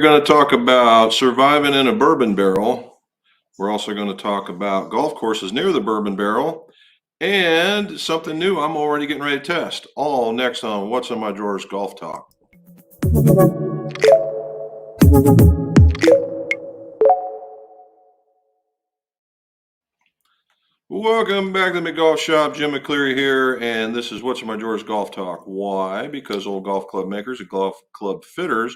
going to talk about surviving in a bourbon barrel. We're also going to talk about golf courses near the bourbon barrel and something new I'm already getting ready to test. All next on What's in My Drawers Golf Talk. Welcome back to the Golf Shop. Jim McCleary here, and this is What's in My Drawers Golf Talk. Why? Because old golf club makers and golf club fitters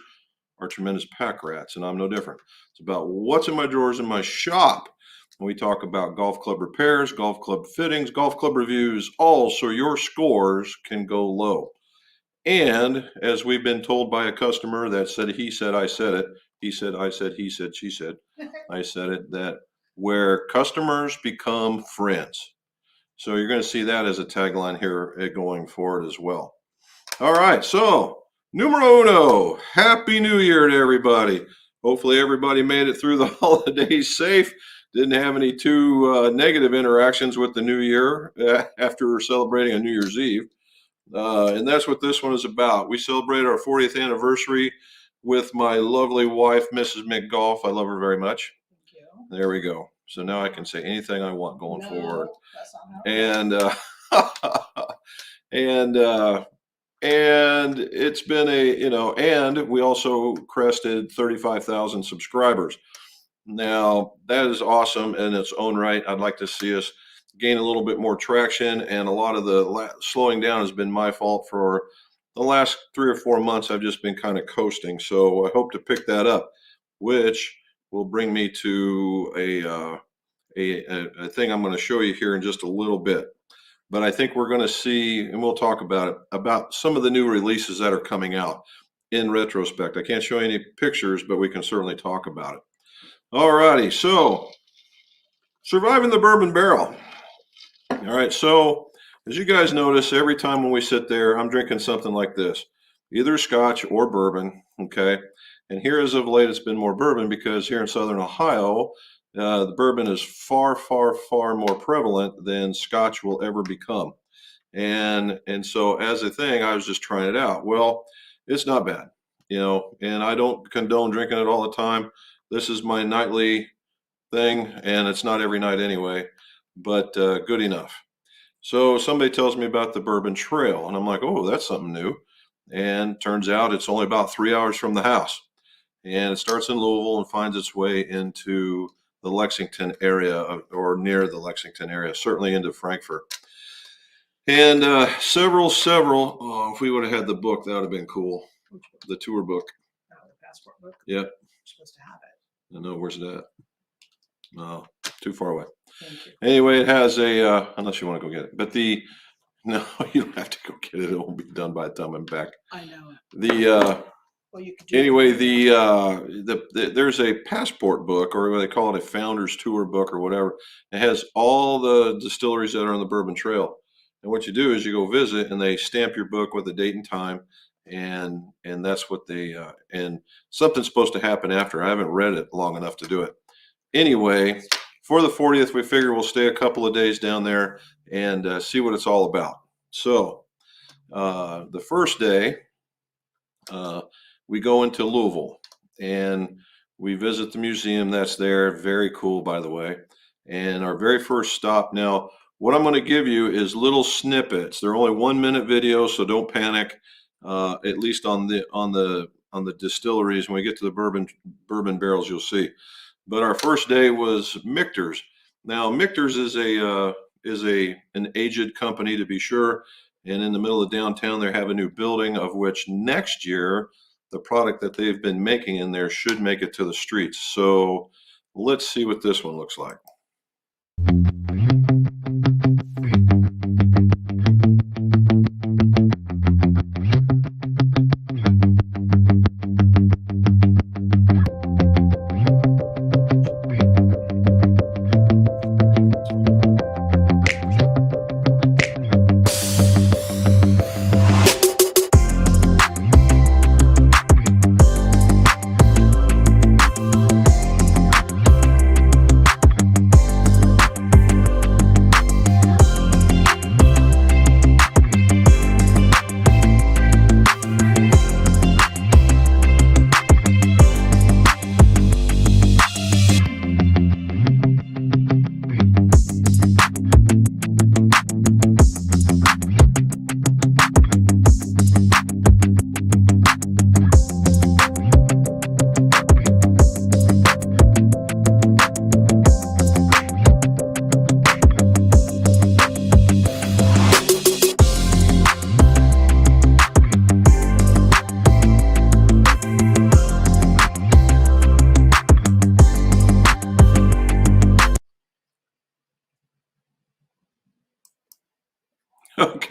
are tremendous pack rats, and I'm no different. It's about what's in my drawers in my shop. And we talk about golf club repairs, golf club fittings, golf club reviews, all so your scores can go low. And as we've been told by a customer that said, he said, I said it, he said, I said, he said, she said, I said it, that where customers become friends. So you're going to see that as a tagline here going forward as well. All right, so numero uno, Happy New Year to everybody. Hopefully everybody made it through the holidays safe. Didn't have any too negative interactions with the new year after celebrating a New Year's Eve. And that's what this one is about. We celebrated our 40th anniversary with my lovely wife, Mrs. McGolf. I love her very much. There we go. So now I can say anything I want going forward. And and it's been and we also crested 35,000 subscribers. Now that is awesome in its own right. I'd like to see us gain a little bit more traction, and a lot of the slowing down has been my fault. For the last 3 or 4 months, I've just been kind of coasting. So I hope to pick that up, which will bring me to a thing I'm going to show you here in just a little bit. But I think we're going to see, and we'll talk about it, about some of the new releases that are coming out in retrospect. I can't show you any pictures, but we can certainly talk about it. All righty, so surviving the bourbon barrel. All right, so as you guys notice, every time when we sit there, I'm drinking something like this, either scotch or bourbon, okay? And here as of late, it's been more bourbon because here in Southern Ohio, the bourbon is far, far, far more prevalent than scotch will ever become. And so as a thing, I was just trying it out. Well, it's not bad, and I don't condone drinking it all the time. This is my nightly thing, and it's not every night anyway, but good enough. So somebody tells me about the Bourbon Trail, and I'm like, oh, that's something new. And turns out it's only about 3 hours from the house. And it starts in Louisville and finds its way into the Lexington area, or near the Lexington area, certainly into Frankfurt. And several, if we would have had the book, that would have been cool. The tour book. Oh, the passport book? Yep. You're supposed to have it. I know, where's that? No, too far away. Thank you. Anyway, it has a, unless you want to go get it, but no, you don't have to go get it. It won't be done by the time I'm back. I know. Well, you could do Anyway, there's a passport book, or they call it a founder's tour book or whatever. It has all the distilleries that are on the Bourbon Trail. And what you do is you go visit, and they stamp your book with a date and time. And that's what and something's supposed to happen after. I haven't read it long enough to do it. Anyway, for the 40th, we figure we'll stay a couple of days down there and see what it's all about. So the first day, we go into Louisville and we visit the museum that's there. Very cool, by the way. And our very first stop. Now, what I'm going to give you is little snippets. They're only 1-minute videos, so don't panic. At least on the distilleries. When we get to the bourbon barrels, you'll see. But our first day was Michter's. Now, Michter's is an aged company, to be sure. And in the middle of downtown, they have a new building, of which next year, the product that they've been making in there should make it to the streets. So let's see what this one looks like.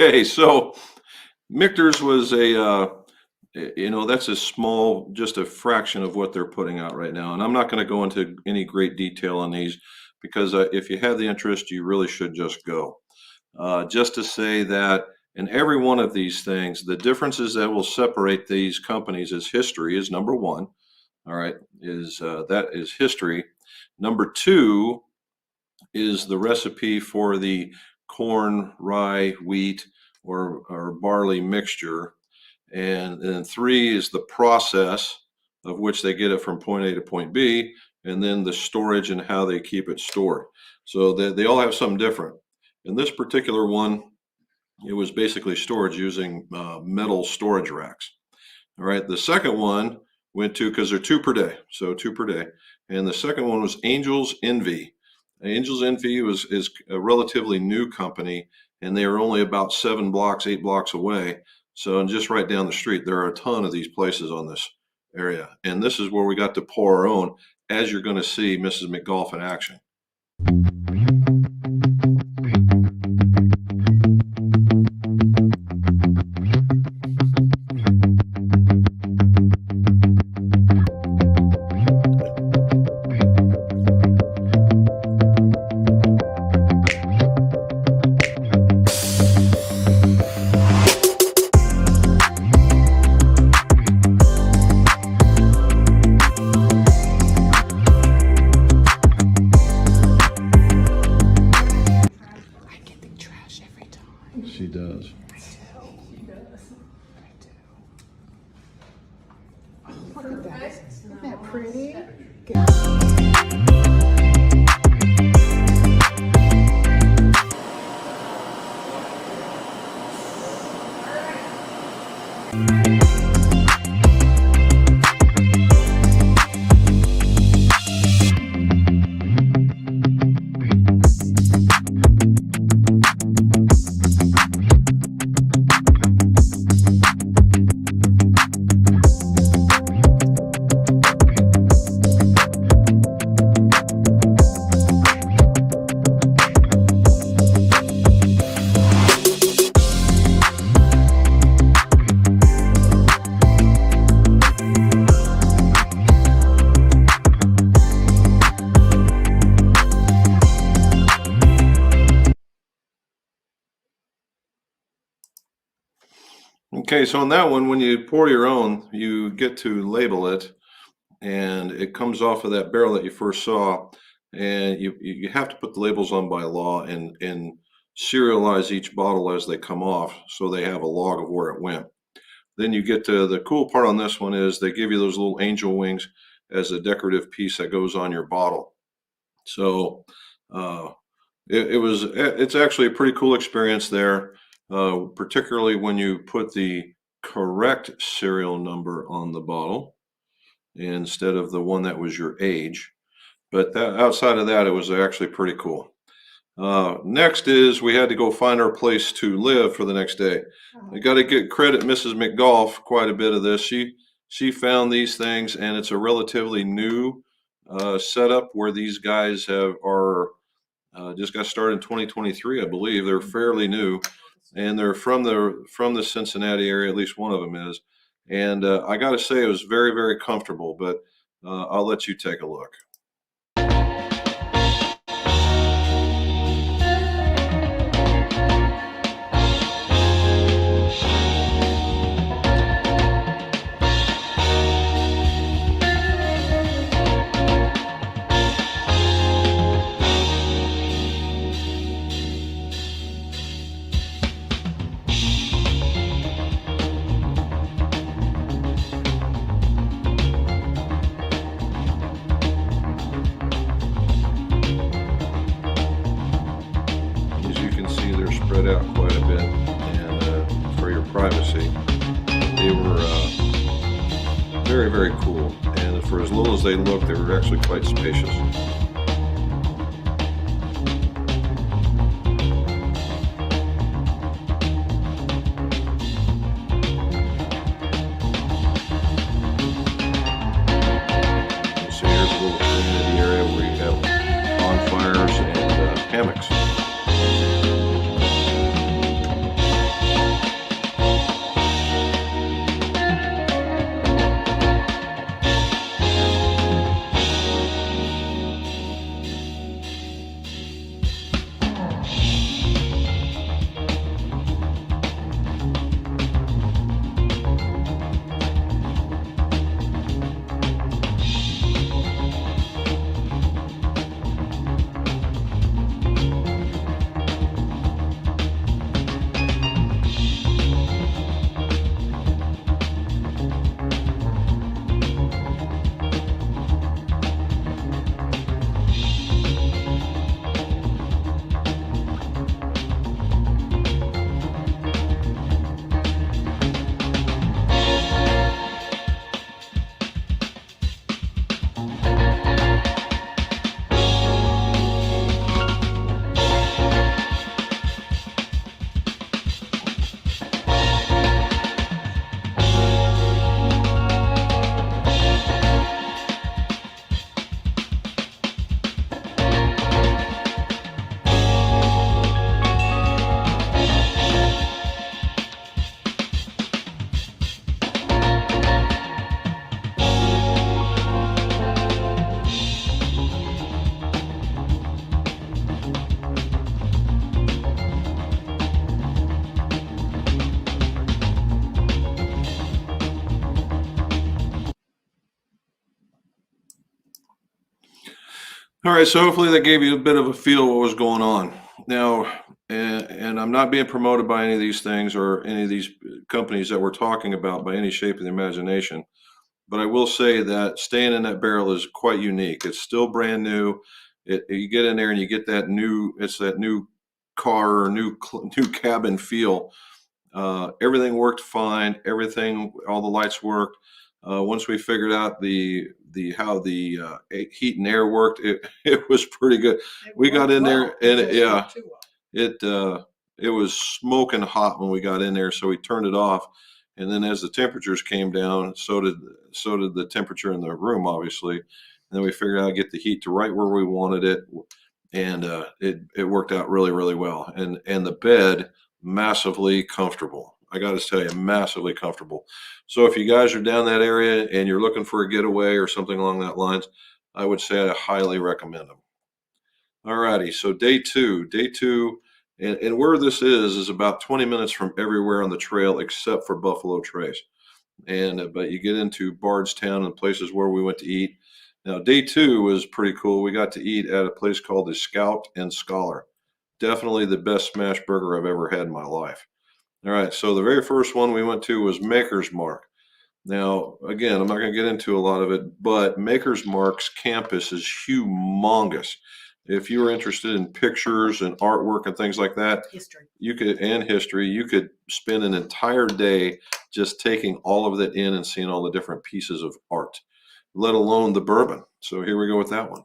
Okay, so Michter's was that's a small, just a fraction of what they're putting out right now. And I'm not going to go into any great detail on these because if you have the interest, you really should just go. Just to say that in every one of these things, the differences that will separate these companies is history is number one. All right, that is history. Number two is the recipe for the corn, rye, wheat, or barley mixture. And then three is the process of which they get it from point A to point B, and then the storage and how they keep it stored. So they all have something different. In this particular one, it was basically storage using metal storage racks. All right, the second one went to, because they're two per day, so two per day. And the second one was Angel's Envy. Angel's Envy is a relatively new company, and they are only about 7 blocks, 8 blocks away. So, and just right down the street, there are a ton of these places on this area. And this is where we got to pour our own, as you're going to see Mrs. McGolf in action. She does. Look at that. Isn't that pretty? Okay, so on that one, when you pour your own, you get to label it, and it comes off of that barrel that you first saw, and you have to put the labels on by law and serialize each bottle as they come off, so they have a log of where it went. Then you get to the cool part on this one is they give you those little angel wings as a decorative piece that goes on your bottle. So it's actually a pretty cool experience there. Particularly when you put the correct serial number on the bottle instead of the one that was your age. But outside of that, it was actually pretty cool. Next is we had to go find our place to live for the next day. I got to credit Mrs. McGolf quite a bit of this. She found these things, and it's a relatively new setup where these guys are just got started in 2023, I believe. They're fairly new. And they're from the Cincinnati area, at least one of them is. And I got to say, it was very, very comfortable, but I'll let you take a look. Spread out quite a bit, and for your privacy, they were very, very cool. And for as little as they look, they were actually quite spacious. So here's a little community area where you have bonfires and hammocks. All right, so hopefully that gave you a bit of a feel what was going on. Now, and I'm not being promoted by any of these things or any of these companies that we're talking about by any shape of the imagination, but I will say that staying in that barrel is quite unique. It's still brand new. You get in there and you get that it's that new car or new cabin feel. Everything worked fine. All the lights worked. Once we figured out the how the heat and air worked, it was pretty good. We got in there and it was smoking hot when we got in there, so we turned it off. And then as the temperatures came down, so did the temperature in the room, obviously. And then we figured out how to get the heat to right where we wanted it, and it worked out really, really well. And the bed, massively comfortable. I got to tell you, massively comfortable. So if you guys are down that area and you're looking for a getaway or something along that lines, I would say I highly recommend them. All righty, so day two, and where this is about 20 minutes from everywhere on the trail except for Buffalo Trace. But you get into Bardstown and places where we went to eat. Now, day two was pretty cool. We got to eat at a place called the Scout and Scholar. Definitely the best smash burger I've ever had in my life. All right, so the very first one we went to was Maker's Mark. Now, again, I'm not going to get into a lot of it, but Maker's Mark's campus is humongous. If you were interested in pictures and artwork and things like that, History. you could spend an entire day just taking all of that in and seeing all the different pieces of art, let alone the bourbon. So here we go with that one.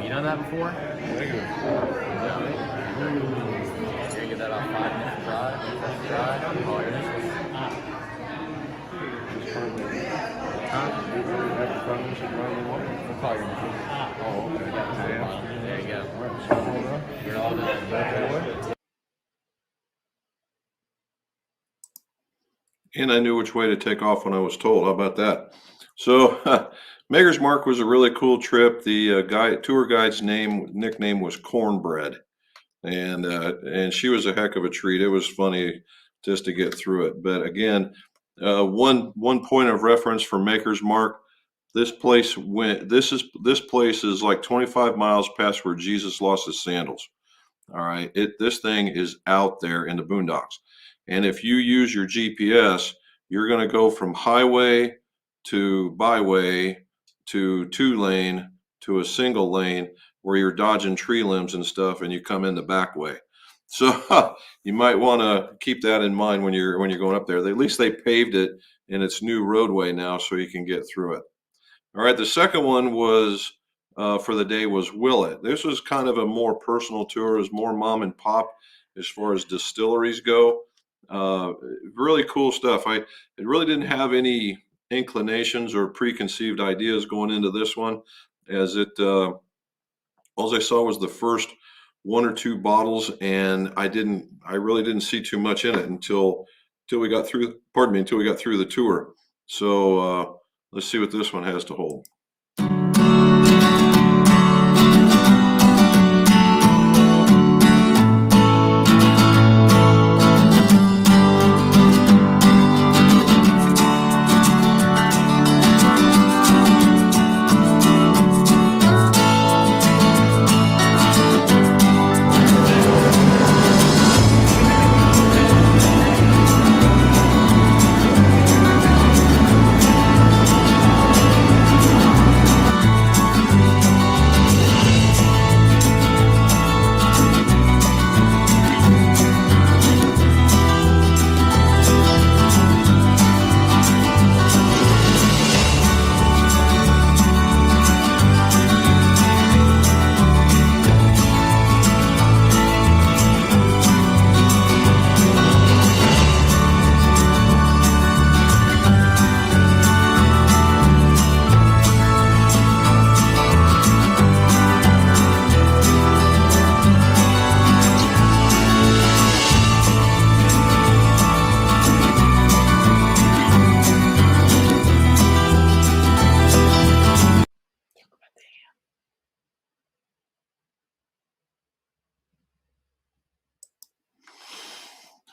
You done that before? Negative. You're gonna get that off 5 minutes drive. Oh, your initials. Just currently. Huh? After 5 minutes of driving one? We'll call your initials. Oh, okay. There you go. All right, so hold on. You're all done. Back that way. And I knew which way to take off when I was told. How about that? So Maker's Mark was a really cool trip. The tour guide's nickname was Cornbread, and she was a heck of a treat. It was funny just to get through it. But again, one point of reference for Maker's Mark. This place is like 25 miles past where Jesus lost his sandals. All right, this thing is out there in the boondocks. And if you use your GPS, you're going to go from highway to byway to 2-lane to a single lane where you're dodging tree limbs and stuff, and you come in the back way. So you might want to keep that in mind when you're going up there. At least they paved it in its new roadway now, so you can get through it. All right, the second one was for the day was Willet. This was kind of a more personal tour. It was more mom and pop as far as distilleries go. Really cool stuff. It really didn't have any inclinations or preconceived ideas going into this one, as all I saw was the first 1 or 2 bottles, and I really didn't see too much in it until we got through the tour. So let's see what this one has to hold.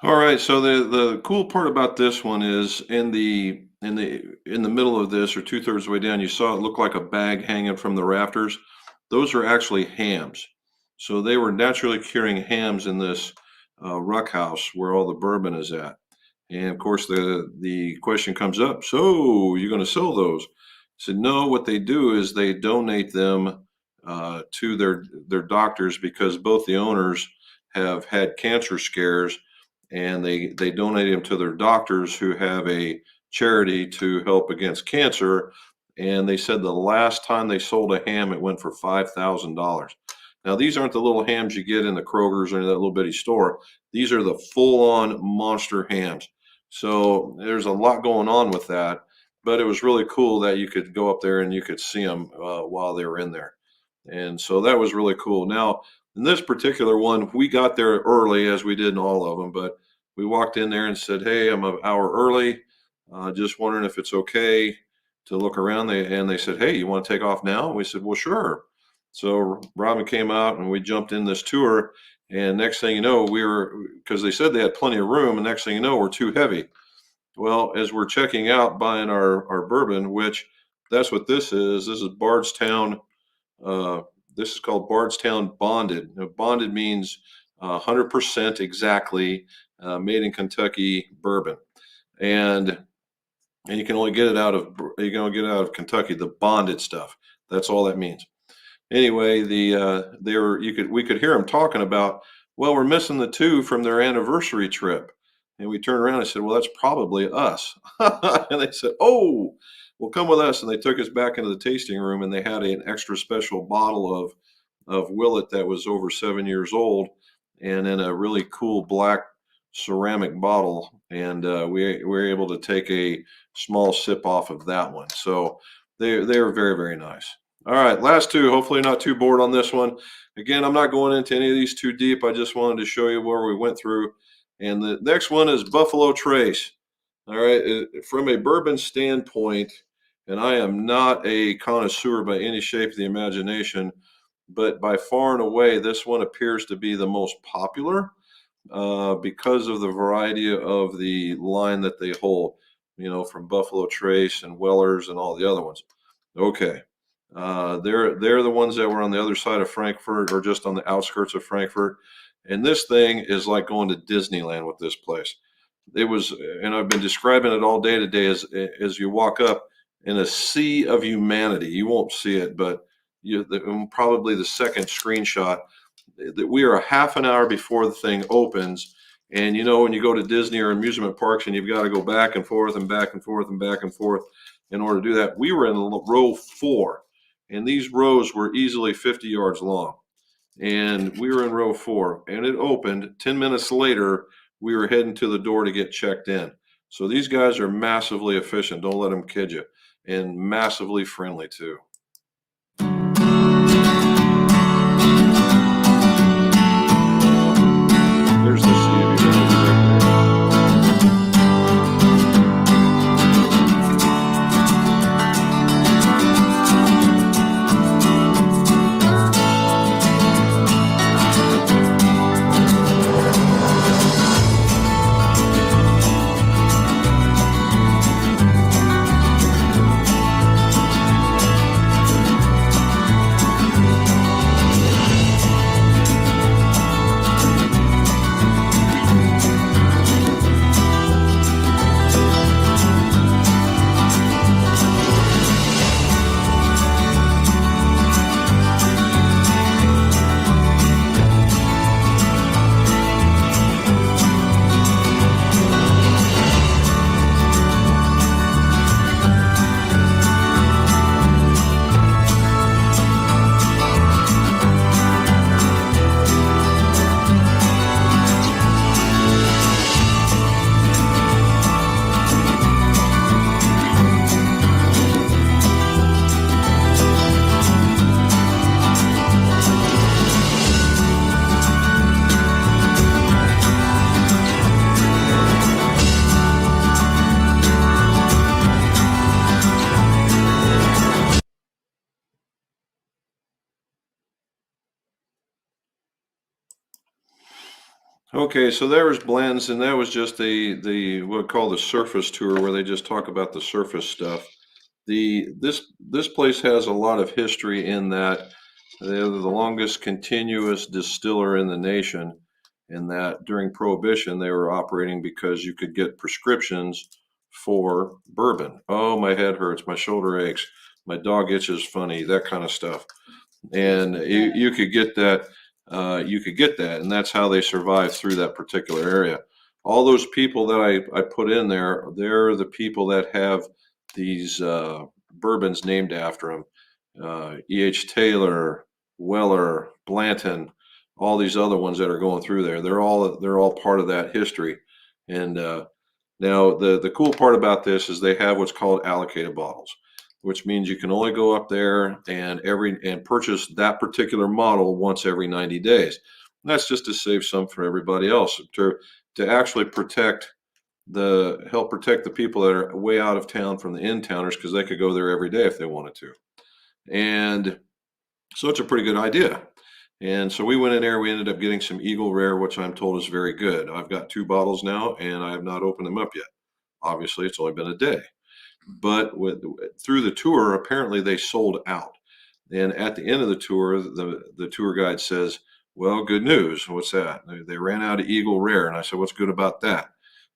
All right, so the cool part about this one is in the middle of this, or 2/3 of the way down, you saw it look like a bag hanging from the rafters. Those are actually hams. So they were naturally curing hams in this ruck house where all the bourbon is at. And of course, the question comes up, so you're going to sell those? I said, no, what they do is they donate them to their doctors, because both the owners have had cancer scares, and they donate them to their doctors who have a charity to help against cancer. And they said the last time they sold a ham, it went for $5,000. Now, these aren't the little hams you get in the Kroger's or that little bitty store. These are the full-on monster hams. So there's a lot going on with that, but it was really cool that you could go up there and you could see them while they were in there. And so that was really cool. Now, in this particular one, we got there early, as we did in all of them, but we walked in there and said, hey, I'm an hour early. Just wondering if it's okay to look around. They said, hey, you want to take off now? We said, well, sure. So Robin came out and we jumped in this tour. And next thing you know, because they said they had plenty of room, and next thing you know, we're too heavy. Well, as we're checking out, buying our bourbon, which that's what this is. This is Bardstown. This is called Bardstown Bonded. Now, bonded means 100% exactly made in Kentucky bourbon, and you can only get it out of Kentucky. The bonded stuff. That's all that means. Anyway, we could hear them talking about, well, we're missing the two from their anniversary trip. And we turned around and said, well, that's probably us. And they said, oh, well, come with us. And they took us back into the tasting room, and they had an extra special bottle of Willet that was over 7 years old, and in a really cool black ceramic bottle. And we were able to take a small sip off of that one. So they are very, very nice. All right, last two. Hopefully not too bored on this one. Again, I'm not going into any of these too deep. I just wanted to show you where we went through. And the next one is Buffalo Trace. All right, from a bourbon standpoint, and I am not a connoisseur by any shape of the imagination, but by far and away, this one appears to be the most popular because of the variety of the line that they hold, from Buffalo Trace and Weller's and all the other ones. Okay. They're the ones that were on the other side of Frankfurt, or just on the outskirts of Frankfurt. And this thing is like going to Disneyland with this place. It was, and I've been describing it all day today, as you walk up in a sea of humanity. You won't see it, but probably the second screenshot, that we are a half an hour before the thing opens. And when you go to Disney or amusement parks and you've got to go back and forth and back and forth and back and forth in order to do that, we were in row 4. And these rows were easily 50 yards long. And we were in row 4, and it opened. 10 minutes later, we were heading to the door to get checked in. So these guys are massively efficient. Don't let them kid you. And massively friendly, too. There's the sea of humanity right there. Okay, so there was blends, and that was just the what we call the surface tour, where they just talk about the surface stuff. This place has a lot of history in that they're the longest continuous distiller in the nation, and that during Prohibition they were operating because you could get prescriptions for bourbon. Oh, my head hurts, my shoulder aches, my dog itches funny, that kind of stuff. And you could get that, and that's how they survived through that particular area. All those people that I put in there, they're the people that have these bourbons named after them. E.H. Taylor, Weller, Blanton, all these other ones that are going through there. They're all part of that history. And now the cool part about this is they have what's called allocated bottles, which means you can only go up there and purchase that particular model once every 90 days. And that's just to save some for everybody else, to actually help protect the people that are way out of town from the in-towners, because they could go there every day if they wanted to. And so it's a pretty good idea. And so we went in there, we ended up getting some Eagle Rare, which I'm told is very good. I've got 2 bottles now, and I have not opened them up yet. Obviously, it's only been a day. But through the tour, apparently they sold out. And at the end of the tour, the tour guide says, "Well, good news. What's that?" They ran out of Eagle Rare. And I said, "What's good about that?"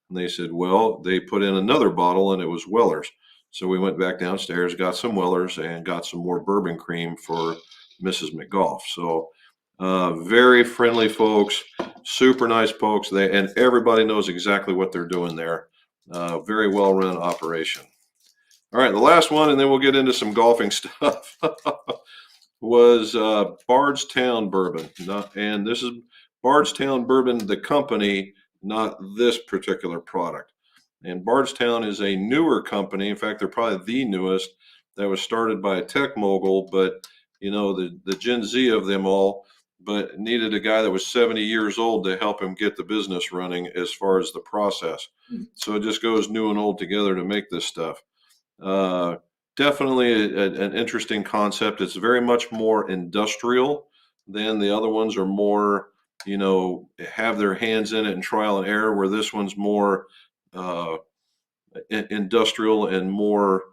And they said, "Well, they put in another bottle and it was Weller's." So we went back downstairs, got some Weller's, and got some more bourbon cream for Mrs. McGolf. So very friendly folks, super nice folks. And everybody knows exactly what they're doing there. Very well run operation. All right, the last one, and then we'll get into some golfing stuff, was Bardstown Bourbon. And this is Bardstown Bourbon, the company, not this particular product. And Bardstown is a newer company. In fact, they're probably the newest, that was started by a tech mogul, but the Gen Z of them all, but needed a guy that was 70 years old to help him get the business running as far as the process. So it just goes new and old together to make this stuff. Definitely an interesting concept. It's very much more industrial than the other ones are more, have their hands in it and trial and error, where this one's more industrial and more,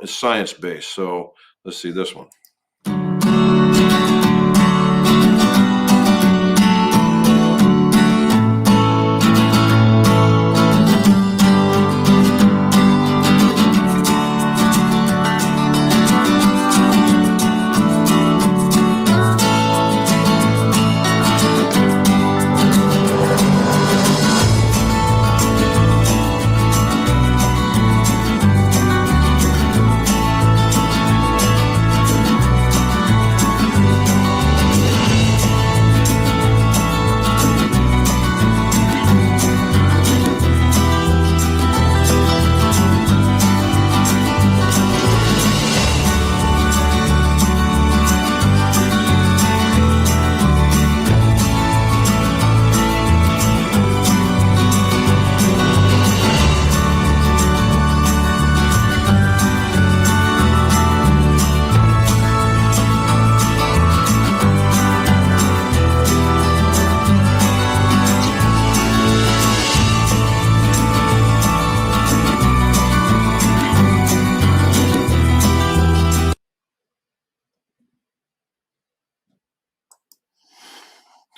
science based. So let's see this one.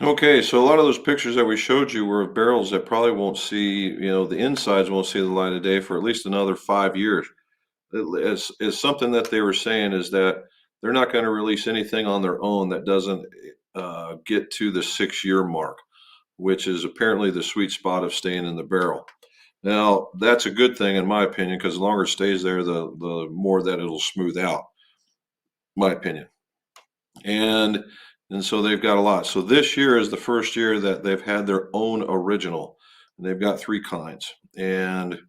Okay, so a lot of those pictures that we showed you were of barrels that probably won't see, the insides won't see the light of day for at least another 5 years. It's something that they were saying is that they're not going to release anything on their own that doesn't get to the 6-year mark, which is apparently the sweet spot of staying in the barrel. Now, that's a good thing in my opinion, because the longer it stays there, the more that it'll smooth out, my opinion. And so they've got a lot. So this year is the first year that they've had their own original. And they've got 3 kinds. And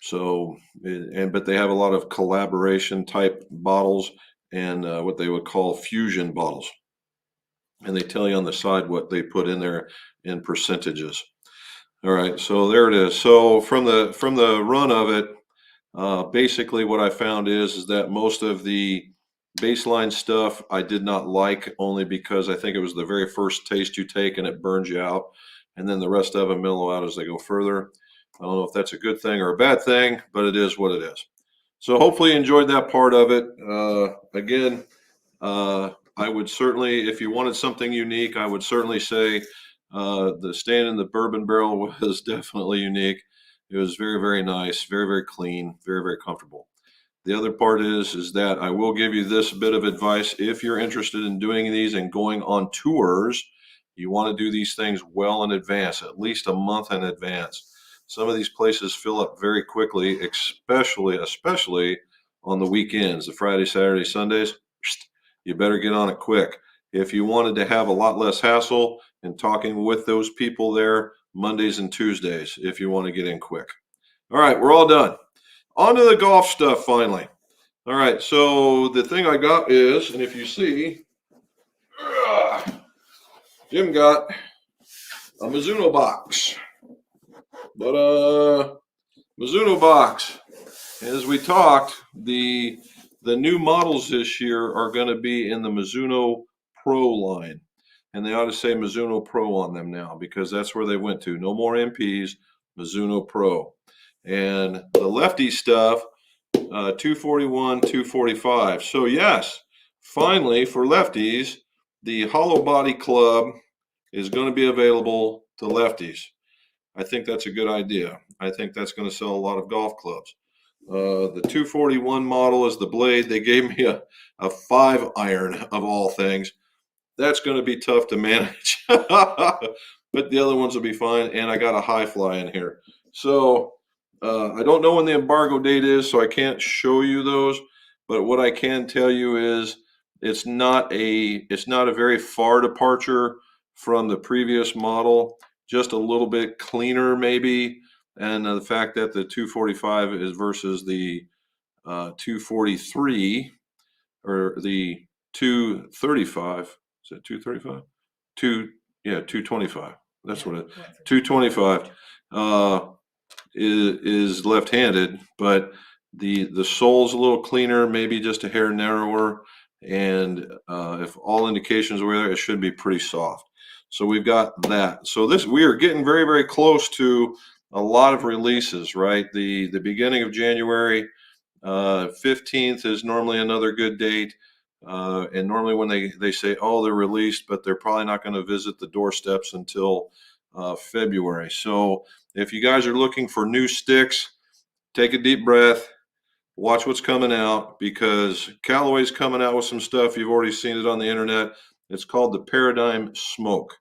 so, but they have a lot of collaboration type bottles and what they would call fusion bottles. And they tell you on the side what they put in there in percentages. All right, so there it is. So from the run of it, basically what I found is that most of the baseline stuff I did not like, only because I think it was the very first taste you take and it burns you out. And then the rest of them mellow out as they go further. I don't know if that's a good thing or a bad thing, but it is what it is. So hopefully you enjoyed that part of it. Again, I would certainly, if you wanted something unique, I would certainly say the stand in the Bourbon Barrel was definitely unique. It was very, very nice, very, very clean, very, very comfortable. The other part is that I will give you this bit of advice. If you're interested in doing these and going on tours, you want to do these things well in advance, at least a month in advance. Some of these places fill up very quickly, especially on the weekends, the Friday, Saturday, Sundays. You better get on it quick. If you wanted to have a lot less hassle in talking with those people there, Mondays and Tuesdays, if you want to get in quick. All right, we're all done. On to the golf stuff finally. All right, so the thing I got is, and if you see, Jim got a Mizuno box. But Mizuno box. As we talked, the new models this year are going to be in the Mizuno Pro line. And they ought to say Mizuno Pro on them now, because that's where they went to. No more MPs, Mizuno Pro. And the lefty stuff, 241, 245. So yes, finally for lefties, the hollow body club is going to be available to lefties. I think that's a good idea. I think that's going to sell a lot of golf clubs. The 241 model is the blade. They gave me a 5-iron of all things. That's going to be tough to manage, but the other ones will be fine. And I got a high fly in here. So I don't know when the embargo date is, so I can't show you those. But what I can tell you is it's not a very far departure from the previous model. Just a little bit cleaner, maybe. And the fact that the 245 is versus the 243 or the 235. Is that 235? 225. That's what it is. 225 is left-handed, but the sole's a little cleaner, maybe just a hair narrower, and if all indications were there, it should be pretty soft. So we've got that. So we are getting very, very close to a lot of releases, right? The beginning of January, 15th is normally another good date. And normally when they say, oh, they're released, but they're probably not going to visit the doorsteps until February. So if you guys are looking for new sticks, take a deep breath, watch what's coming out, because Callaway's coming out with some stuff. You've already seen it on the internet. It's called the Paradigm Smoke.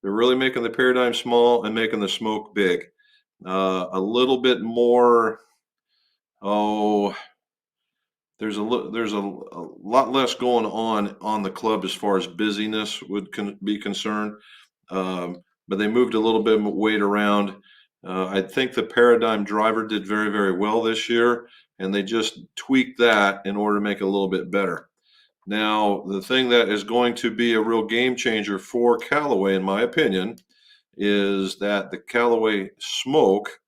They're really making the Paradigm small and making the smoke big. A little bit more, there's a lot less going on the club as far as busyness would be concerned. But they moved a little bit of weight around. I think the Paradigm driver did very, very well this year, and they just tweaked that in order to make it a little bit better. Now, the thing that is going to be a real game changer for Callaway, in my opinion, is that the Callaway Smoke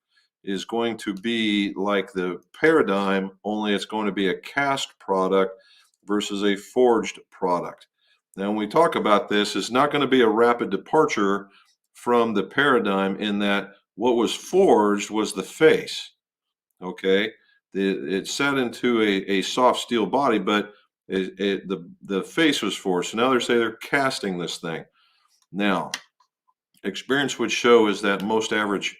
is going to be like the Paradigm, only it's going to be a cast product versus a forged product. Now, when we talk about this, it's not going to be a rapid departure from the Paradigm, in that what was forged was the face. Okay, it set into a soft steel body, but the face was forged. So now they're saying they're casting this thing. Now, experience would show is that most average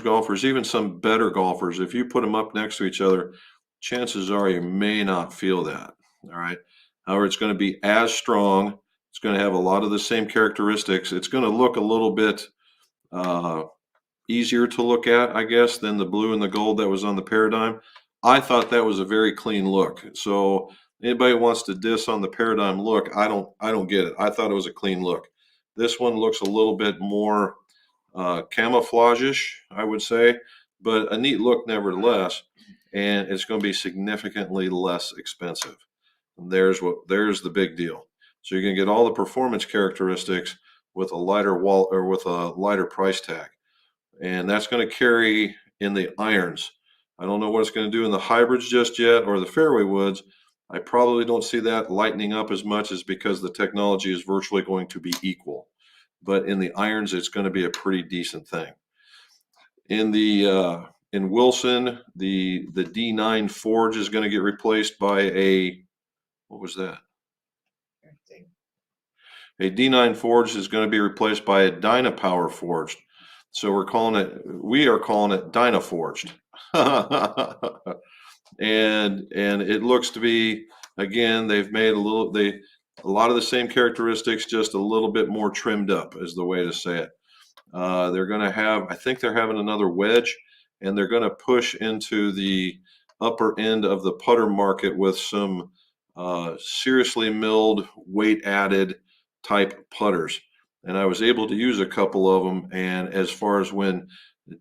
golfers, even some better golfers, if you put them up next to each other, chances are you may not feel that. All right. However, it's going to be as strong. It's going to have a lot of the same characteristics. It's going to look a little bit easier to look at, I guess, than the blue and the gold that was on the Paradigm. I thought that was a very clean look. So anybody who wants to diss on the Paradigm look, I don't get it. I thought it was a clean look. This one looks a little bit more camouflage-ish, I would say, but a neat look nevertheless. And it's going to be significantly less expensive. And there's the big deal. So you're going to get all the performance characteristics with a lighter with a lighter price tag. And that's going to carry in the irons. I don't know what it's going to do in the hybrids just yet, or the fairway woods, I probably don't see that lightening up as much as because the technology is virtually going to be equal. But in the irons, it's going to be a pretty decent thing. In Wilson, the D9 forge is going to get replaced by a, what was that? A D9 forge is going to be replaced by a Dynapower forged. So we are calling it Dynaforged. and it looks to be, again, they've made a lot of the same characteristics, just a little bit more trimmed up is the way to say it. They're going to have, I think they're having another wedge, and they're going to push into the upper end of the putter market with some seriously milled, weight added type putters. And I was able to use a couple of them. And as far as when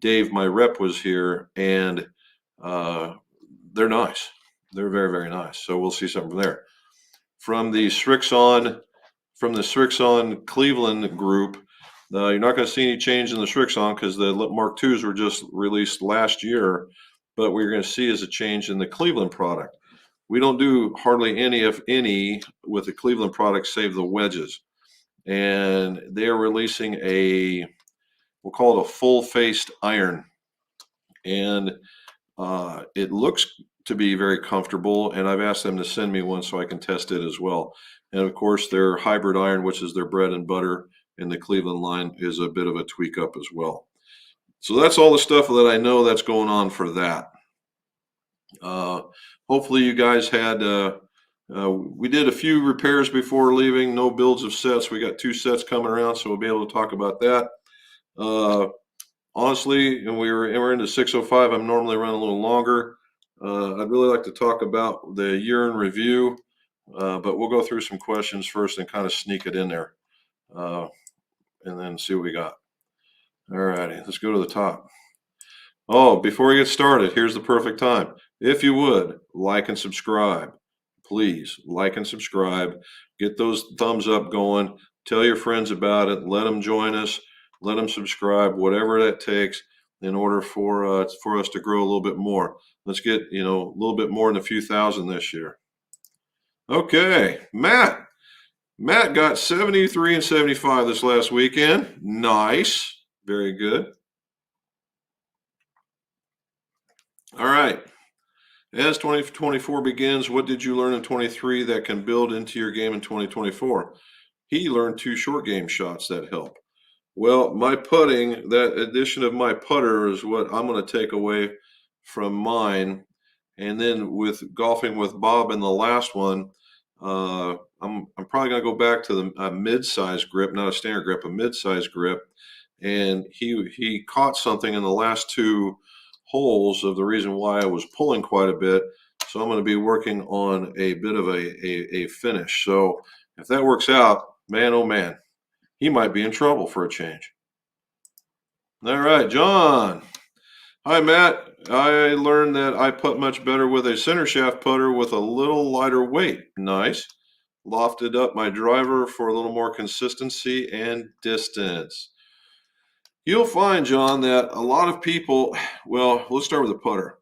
Dave, my rep, was here, and they're nice. They're very, very nice. So we'll see something from there. From the Srixon Cleveland group, you're not going to see any change in the Srixon because the Mark IIs were just released last year. But what you're going to see is a change in the Cleveland product. We don't do hardly any, if any, with the Cleveland product, save the wedges. And they are releasing we'll call it a full-faced iron. And it looks to be very comfortable, and I've asked them to send me one so I can test it as well. And of course, their hybrid iron, which is their bread and butter in the Cleveland line, is a bit of a tweak up as well. So that's all the stuff that I know that's going on for that. Hopefully you guys had, we did a few repairs before leaving, no builds of sets. We got 2 sets coming around, so we'll be able to talk about that. Honestly, and we're into 6:05. I'm normally running a little longer. I'd really like to talk about the year in review, but we'll go through some questions first and kind of sneak it in there, and then see what we got. All righty, let's go to the top. Oh, before we get started, here's the perfect time. If you would, like and subscribe. Please like and subscribe. Get those thumbs up going. Tell your friends about it. Let them join us. Let them subscribe, whatever that takes in order for us to grow a little bit more. Let's get, a little bit more than a few thousand this year. Okay, Matt got 73 and 75 this last weekend. Nice. Very good. All right. As 2024 begins, what did you learn in 23 that can build into your game in 2024? He learned 2 short game shots that help. Well, my putting, that addition of my putter is what I'm going to take away from mine. And then with golfing with Bob in the last one, I'm probably going to go back to a mid-size grip, not a standard grip, a mid-size grip. And he caught something in the last 2 holes of the reason why I was pulling quite a bit. So I'm going to be working on a bit of a finish. So if that works out, man, oh man, he might be in trouble for a change. All right, John. Hi, Matt. I learned that I putt much better with a center shaft putter with a little lighter weight. Nice. Lofted up my driver for a little more consistency and distance. You'll find, John, that a lot of people, well, let's start with the putter.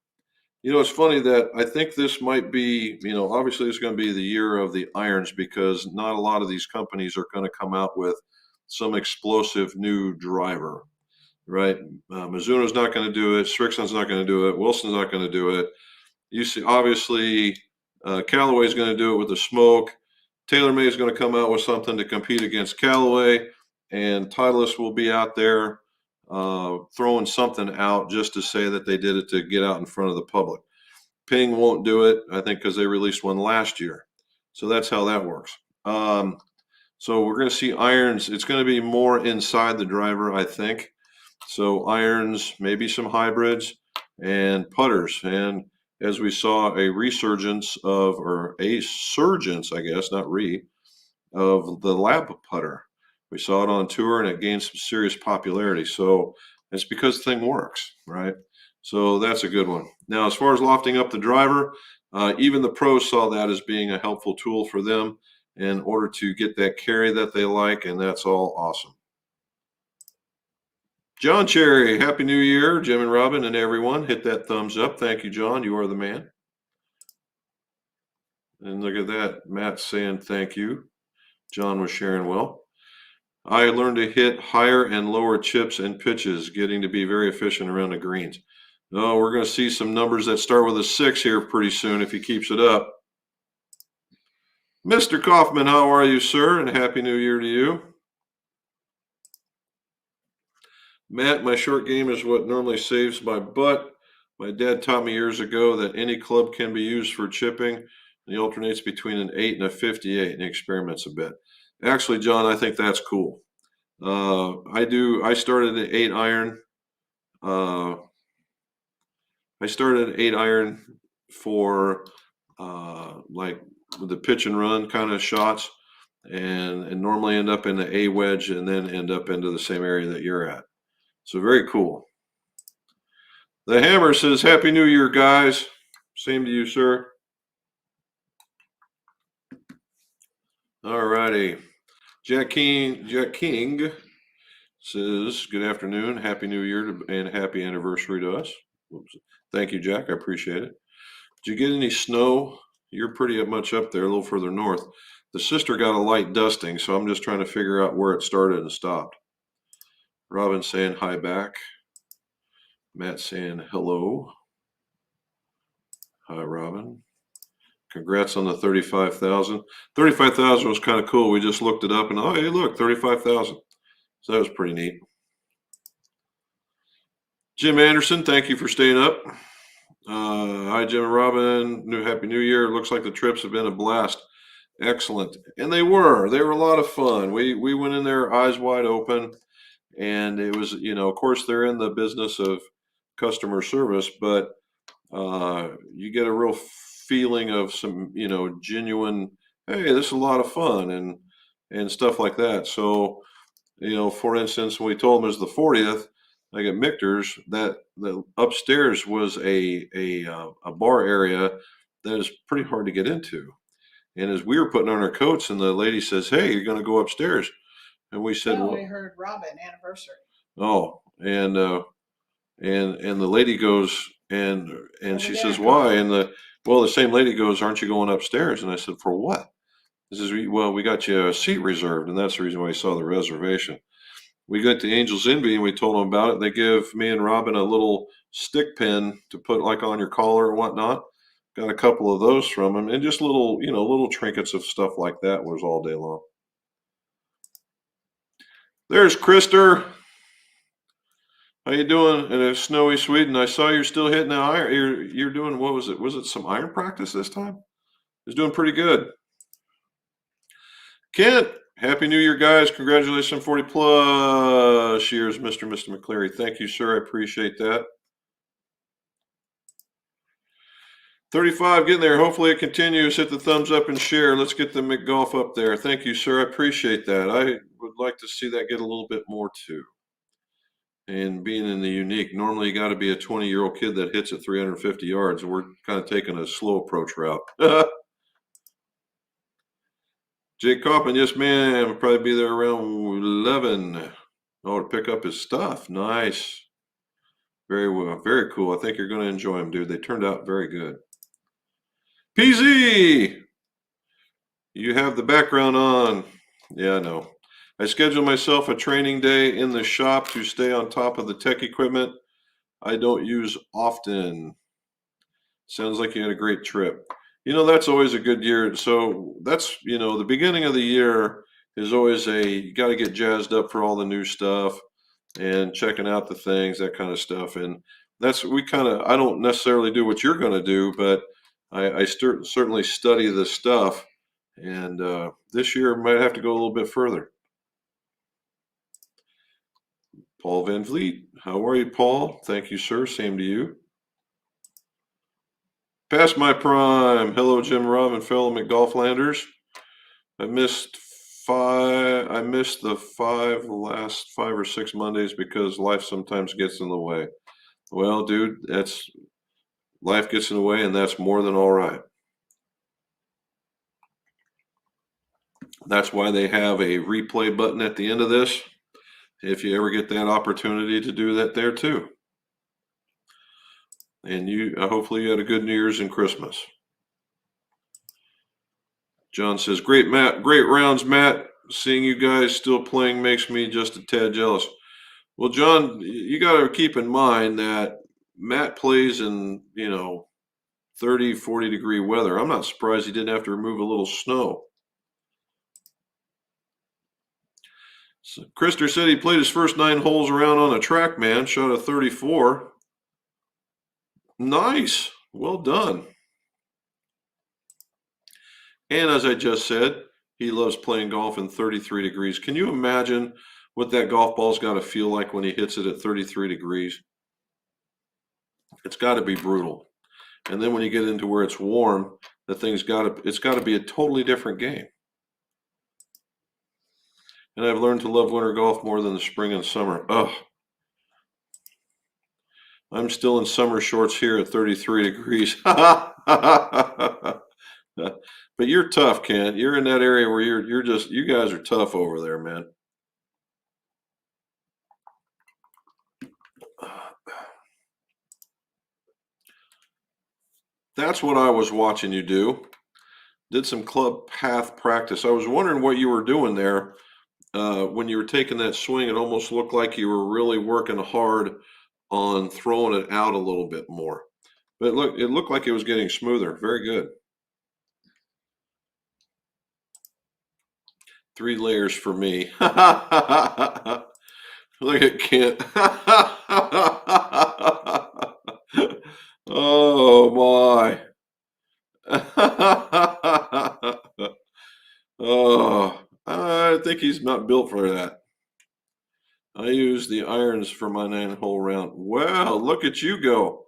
It's funny that I think this might be, obviously it's going to be the year of the irons because not a lot of these companies are going to come out with some explosive new driver, right? Mizuno's not going to do it. Srixon's not going to do it. Wilson's not going to do it. You see, obviously, Callaway's going to do it with the smoke. TaylorMade is going to come out with something to compete against Callaway, and Titleist will be out there throwing something out just to say that they did it to get out in front of the public. Ping won't do it, I think, because they released one last year. So that's how that works. So we're going to see irons. It's going to be more inside the driver, I think. So irons, maybe some hybrids, and putters. And as we saw, a surgence, I guess, of the lab putter. We saw it on tour, and it gained some serious popularity. So it's because the thing works, right? So that's a good one. Now, as far as lofting up the driver, even the pros saw that as being a helpful tool for them in order to get that carry that they like, and that's all awesome. John Cherry, Happy New Year, Jim and Robin and everyone. Hit that thumbs up. Thank you, John. You are the man. And look at that. Matt saying thank you. John was sharing well. I learned to hit higher and lower chips and pitches, getting to be very efficient around the greens. Oh, we're going to see some numbers that start with a 6 here pretty soon if he keeps it up. Mr. Kaufman, how are you, sir? And Happy New Year to you. Matt, my short game is what normally saves my butt. My dad taught me years ago that any club can be used for chipping. And he alternates between an 8 and a 58, and he experiments a bit. Actually, John, I think that's cool. I started an 8 iron. I started an 8 iron for like the pitch and run kind of shots, and normally end up in the A wedge and then end up into the same area that you're at. So very cool. The Hammer says, Happy New Year, guys. Same to you, sir. All righty. Jack King says, good afternoon, Happy New Year and happy anniversary to us. Oops. Thank you, Jack. I appreciate it. Did you get any snow? You're pretty much up there, a little further north. The sister got a light dusting, so I'm just trying to figure out where it started and stopped. Robin saying hi back. Matt saying hello. Hi, Robin. Congrats on the 35,000. 35,000 was kind of cool. We just looked it up and, oh, hey, look, 35,000. So that was pretty neat. Jim Anderson, thank you for staying up. Hi, Jim and Robin. Happy New Year. It looks like the trips have been a blast. Excellent. And they were. They were a lot of fun. We went in there eyes wide open. And it was, of course, they're in the business of customer service, but you get a real feeling of some, genuine, hey, this is a lot of fun and stuff like that. So, for instance, when we told them it was the 40th, like at Michter's, that the upstairs was a bar area that is pretty hard to get into. And as we were putting on our coats, and the lady says, "Hey, you're going to go upstairs," and we said, No, "Well, we heard Robin anniversary. oh," and the lady goes and Well, she we says, didn't "Why?" call. And the same lady goes, "Aren't you going upstairs?" And I said, "For what?" This is well, we got you a seat reserved, and that's the reason why you saw the reservation. We got to Angel's Envy and we told them about it. They give me and Robin a little stick pin to put like on your collar and whatnot. Got a couple of those from them, and just little trinkets of stuff like that was all day long. There's Krister. How you doing in a snowy Sweden? I saw you're still hitting the iron. You're doing, what was it? Was it some iron practice this time? It's doing pretty good. Kent, Happy New Year, guys. Congratulations on 40 plus years, Mr. McCleary. Thank you, sir. I appreciate that. 35, getting there. Hopefully it continues. Hit the thumbs up and share. Let's get the McGolf up there. Thank you, sir. I appreciate that. I would like to see that get a little bit more too. And being in the unique, normally you got to be a 20-year-old kid that hits at 350 yards. And we're kind of taking a slow approach route. Jake Kaufman, yes, ma'am. I'll probably be there around 11. Oh, to pick up his stuff. Nice. Very well. Very cool. I think you're going to enjoy them, dude. They turned out very good. PZ! You have the background on. Yeah, I know. I schedule myself a training day in the shop to stay on top of the tech equipment I don't use often. Sounds like you had a great trip. That's always a good year. So that's, the beginning of the year is always you got to get jazzed up for all the new stuff and checking out the things, that kind of stuff. And I don't necessarily do what you're going to do, but I certainly study the stuff. And this year might have to go a little bit further. Paul Van Vliet, how are you, Paul? Thank you, sir. Same to you. Past my prime. Hello, Jim, Rob, and fellow McGolflanders. I missed the last 5 or 6 Mondays because life sometimes gets in the way. Well, dude, life gets in the way, and that's more than all right. That's why they have a replay button at the end of this, if you ever get that opportunity to do that there too. And hopefully you had a good New Year's and Christmas. John says, great rounds, Matt. Seeing you guys still playing makes me just a tad jealous. Well, John, you got to keep in mind that Matt plays in, 30, 40-degree weather. I'm not surprised he didn't have to remove a little snow. So Krister said he played his first 9 holes around on a TrackMan, shot a 34. Nice. Well done. And as I just said, he loves playing golf in 33 degrees. Can you imagine what that golf ball's got to feel like when he hits it at 33 degrees? It's got to be brutal. And then when you get into where it's warm, it's got to be a totally different game. And I've learned to love winter golf more than the spring and summer. Ugh. I'm still in summer shorts here at 33 degrees. But you're tough, Kent. You're in that area where you guys are tough over there, man. That's what I was watching you do. Did some club path practice. I was wondering what you were doing there. When you were taking that swing, it almost looked like you were really working hard on throwing it out a little bit more. But it looked like it was getting smoother. Very good. 3 layers for me. Look at Kent. Oh my. Oh, I think he's not built for that. I use the irons for my 9-hole round. Wow, look at you go.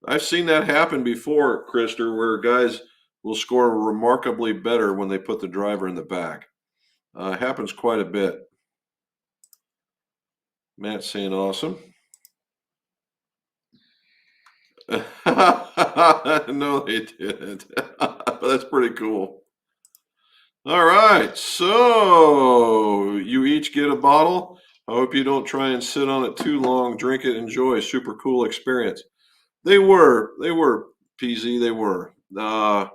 I've seen that happen before, Krister, where guys will score remarkably better when they put the driver in the back. Happens quite a bit. Matt's saying awesome. No, they didn't. That's pretty cool. All right, so you each get a bottle. I hope you don't try and sit on it too long. Drink it, enjoy. Super cool experience. They were, PZ, they were. Now,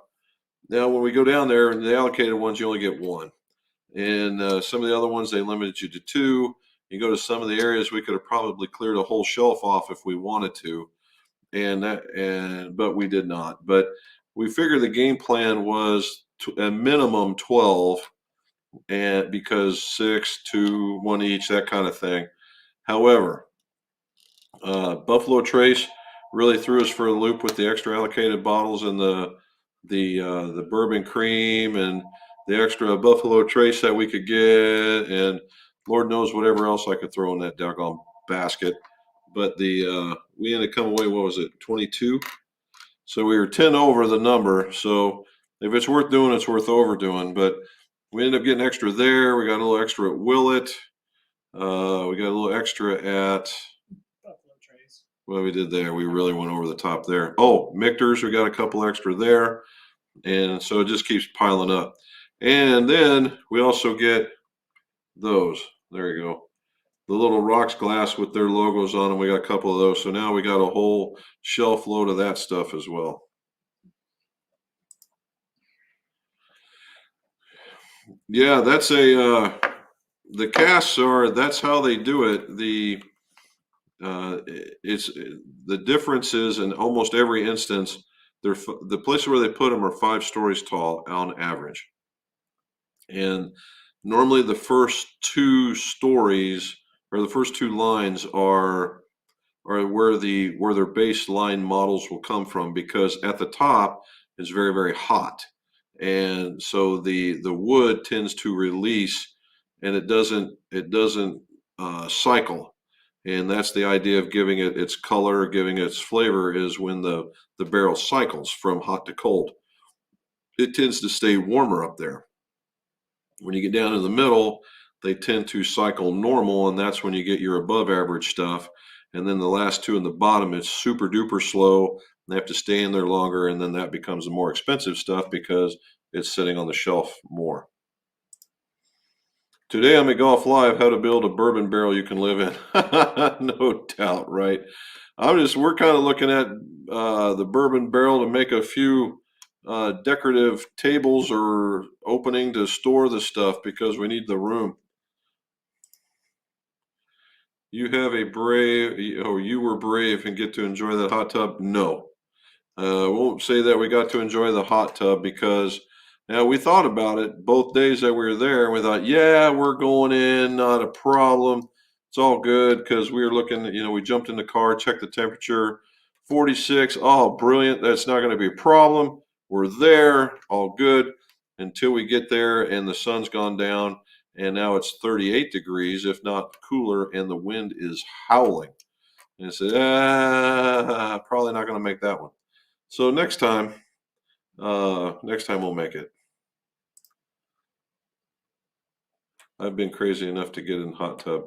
when we go down there, and the allocated ones, you only get 1. And some of the other ones, they limited you to 2. You go to some of the areas, we could have probably cleared a whole shelf off if we wanted to. But we did not. But we figured the game plan was a minimum 12, and because 6, 2, 1 each, that kind of thing. However, Buffalo Trace really threw us for a loop with the extra allocated bottles and the bourbon cream and the extra Buffalo Trace that we could get, and Lord knows whatever else I could throw in that doggone basket. But we ended up coming away, what was it, 22? So we were 10 over the number. So if it's worth doing, it's worth overdoing. But we ended up getting extra there. We got a little extra at Willett. We got a little extra at Buffalo Trace. what we did there. We really went over the top there. Oh, Michter's, we got a couple extra there. And so it just keeps piling up. And then we also get those. There you go. The little rocks glass with their logos on them. We got a couple of those. So now we got a whole shelf load of that stuff as well. Yeah, that's the casts that's how they do it. It's the difference is in almost every instance, the places where they put them are 5 stories tall on average. And normally the first 2 stories or the first 2 lines are where their baseline models will come from, because at the top is very, very hot. And so the wood tends to release, and it doesn't cycle. And that's the idea of giving it its color, giving it its flavor, is when the barrel cycles from hot to cold. It tends to stay warmer up there. When you get down in the middle, they tend to cycle normal, and that's when you get your above average stuff. And then the last 2 in the bottom, it's super duper slow. They have to stay in there longer, and then that becomes the more expensive stuff because it's sitting on the shelf more. Today on McGolf Live, how to build a bourbon barrel you can live in. No doubt, right? We're kind of looking at the bourbon barrel to make a few decorative tables or opening to store the stuff because we need the room. You have a brave, oh, you were brave and get to enjoy that hot tub? No. I won't say that we got to enjoy the hot tub because now we thought about it both days that we were there. And we thought, yeah, we're going in, not a problem. It's all good because we were looking, we jumped in the car, checked the temperature, 46. Oh, brilliant. That's not going to be a problem. We're there, all good until we get there and the sun's gone down. And now it's 38 degrees, if not cooler, and the wind is howling. And I said, probably not going to make that one. So next time we'll make it. I've been crazy enough to get in the hot tub.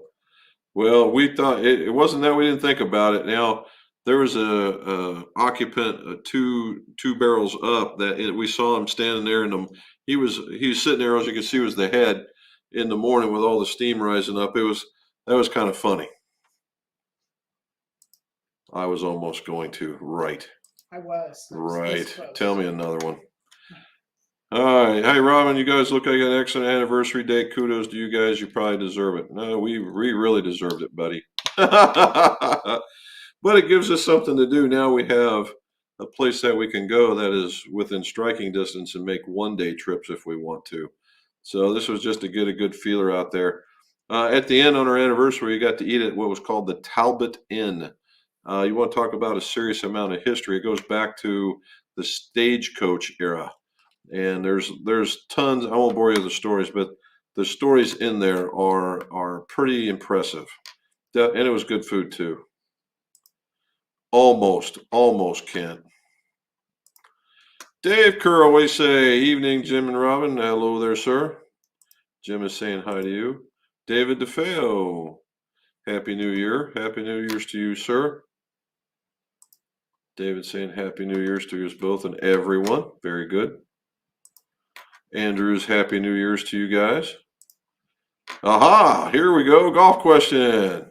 Well, we thought it wasn't that we didn't think about it. Now there was a occupant, two barrels up we saw him standing there, and he was sitting there, as you can see, was the head in the morning with all the steam rising up. That was kind of funny. I was almost going to right. I was. Right. This close. Tell me another one. All right. Hey, Robin, you guys look like an excellent anniversary day. Kudos to you guys. You probably deserve it. No, we really deserved it, buddy. But it gives us something to do. Now we have a place that we can go that is within striking distance and make one-day trips if we want to. So this was just to get a good feeler out there. At the end on our anniversary, we got to eat at what was called the Talbot Inn. You want to talk about a serious amount of history. It goes back to the stagecoach era. And there's tons. I won't bore you with the stories, but the stories in there are pretty impressive. And it was good food too. Almost, Kent. Dave Curl, we say, evening, Jim and Robin. Hello there, sir. Jim is saying hi to you. David DeFeo, Happy New Year. Happy New Year's to you, sir. David saying Happy New Year's to us both and everyone. Very good. Andrews, Happy New Year's to you guys. Aha, here we go. Golf question.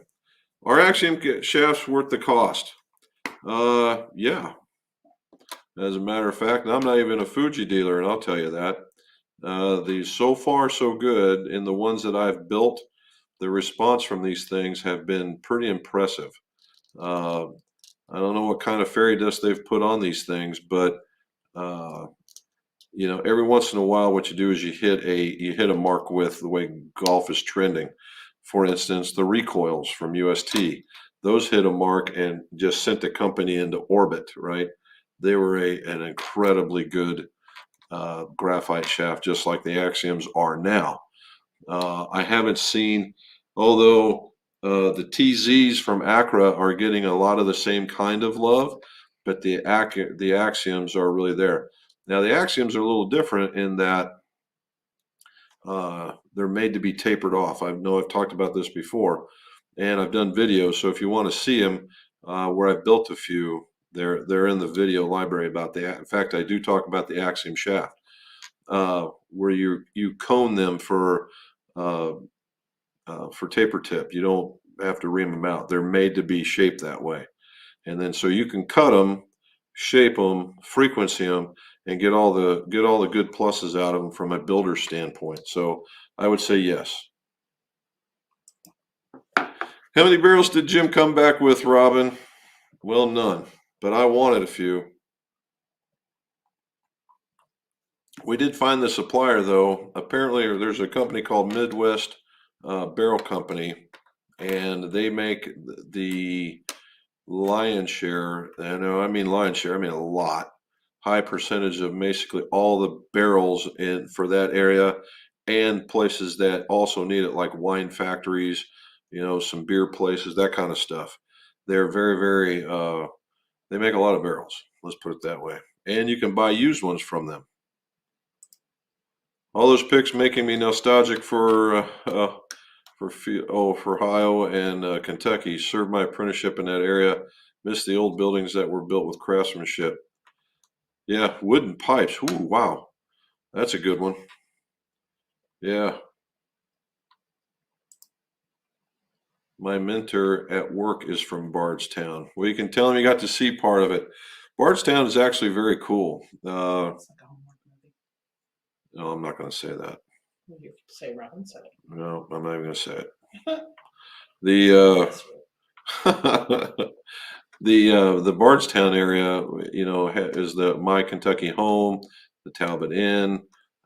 Are Axiom shafts worth the cost? Yeah. As a matter of fact, I'm not even a Fuji dealer, and I'll tell you that. These so far so good, and the ones that I've built, the response from these things have been pretty impressive. I don't know what kind of fairy dust they've put on these things, but every once in a while, what you do is you hit a mark with the way golf is trending. For instance, the recoils from UST, those hit a mark and just sent the company into orbit, right? They were an incredibly good graphite shaft, just like the Axioms are now. I haven't seen, although the TZs from Accra are getting a lot of the same kind of love, but the Axioms are really there. Now, the Axioms are a little different in that they're made to be tapered off. I know I've talked about this before, and I've done videos. So if you want to see them, where I've built a few, they're in the video library about that. In fact, I do talk about the Axiom shaft, where you cone them for taper tip. You don't have to ream them out. They're made to be shaped that way, and then so you can cut them, shape them, frequency them, and get all the good pluses out of them from a builder standpoint. So I would say yes. How many barrels did Jim come back with, Robin? Well, none, but I wanted a few. We did find the supplier, though. Apparently, there's a company called Midwest Barrel Company, and they make the lion's share. And I mean lion's share, I mean a lot. High percentage of basically all the barrels for that area, and places that also need it, like wine factories, some beer places, that kind of stuff. They're very, very, they make a lot of barrels. Let's put it that way. And you can buy used ones from them. All those pics making me nostalgic for Ohio and Kentucky. Served my apprenticeship in that area. Miss the old buildings that were built with craftsmanship. Yeah, wooden pipes. Ooh, wow. That's a good one. Yeah. My mentor at work is from Bardstown. Well, you can tell him you got to see part of it. Bardstown is actually very cool. It's like a Hallmark movie. No, I'm not going to say that. You say Robin said it. No, I'm not even going to say it. The the Bardstown area, is the My Kentucky Home, the Talbot Inn,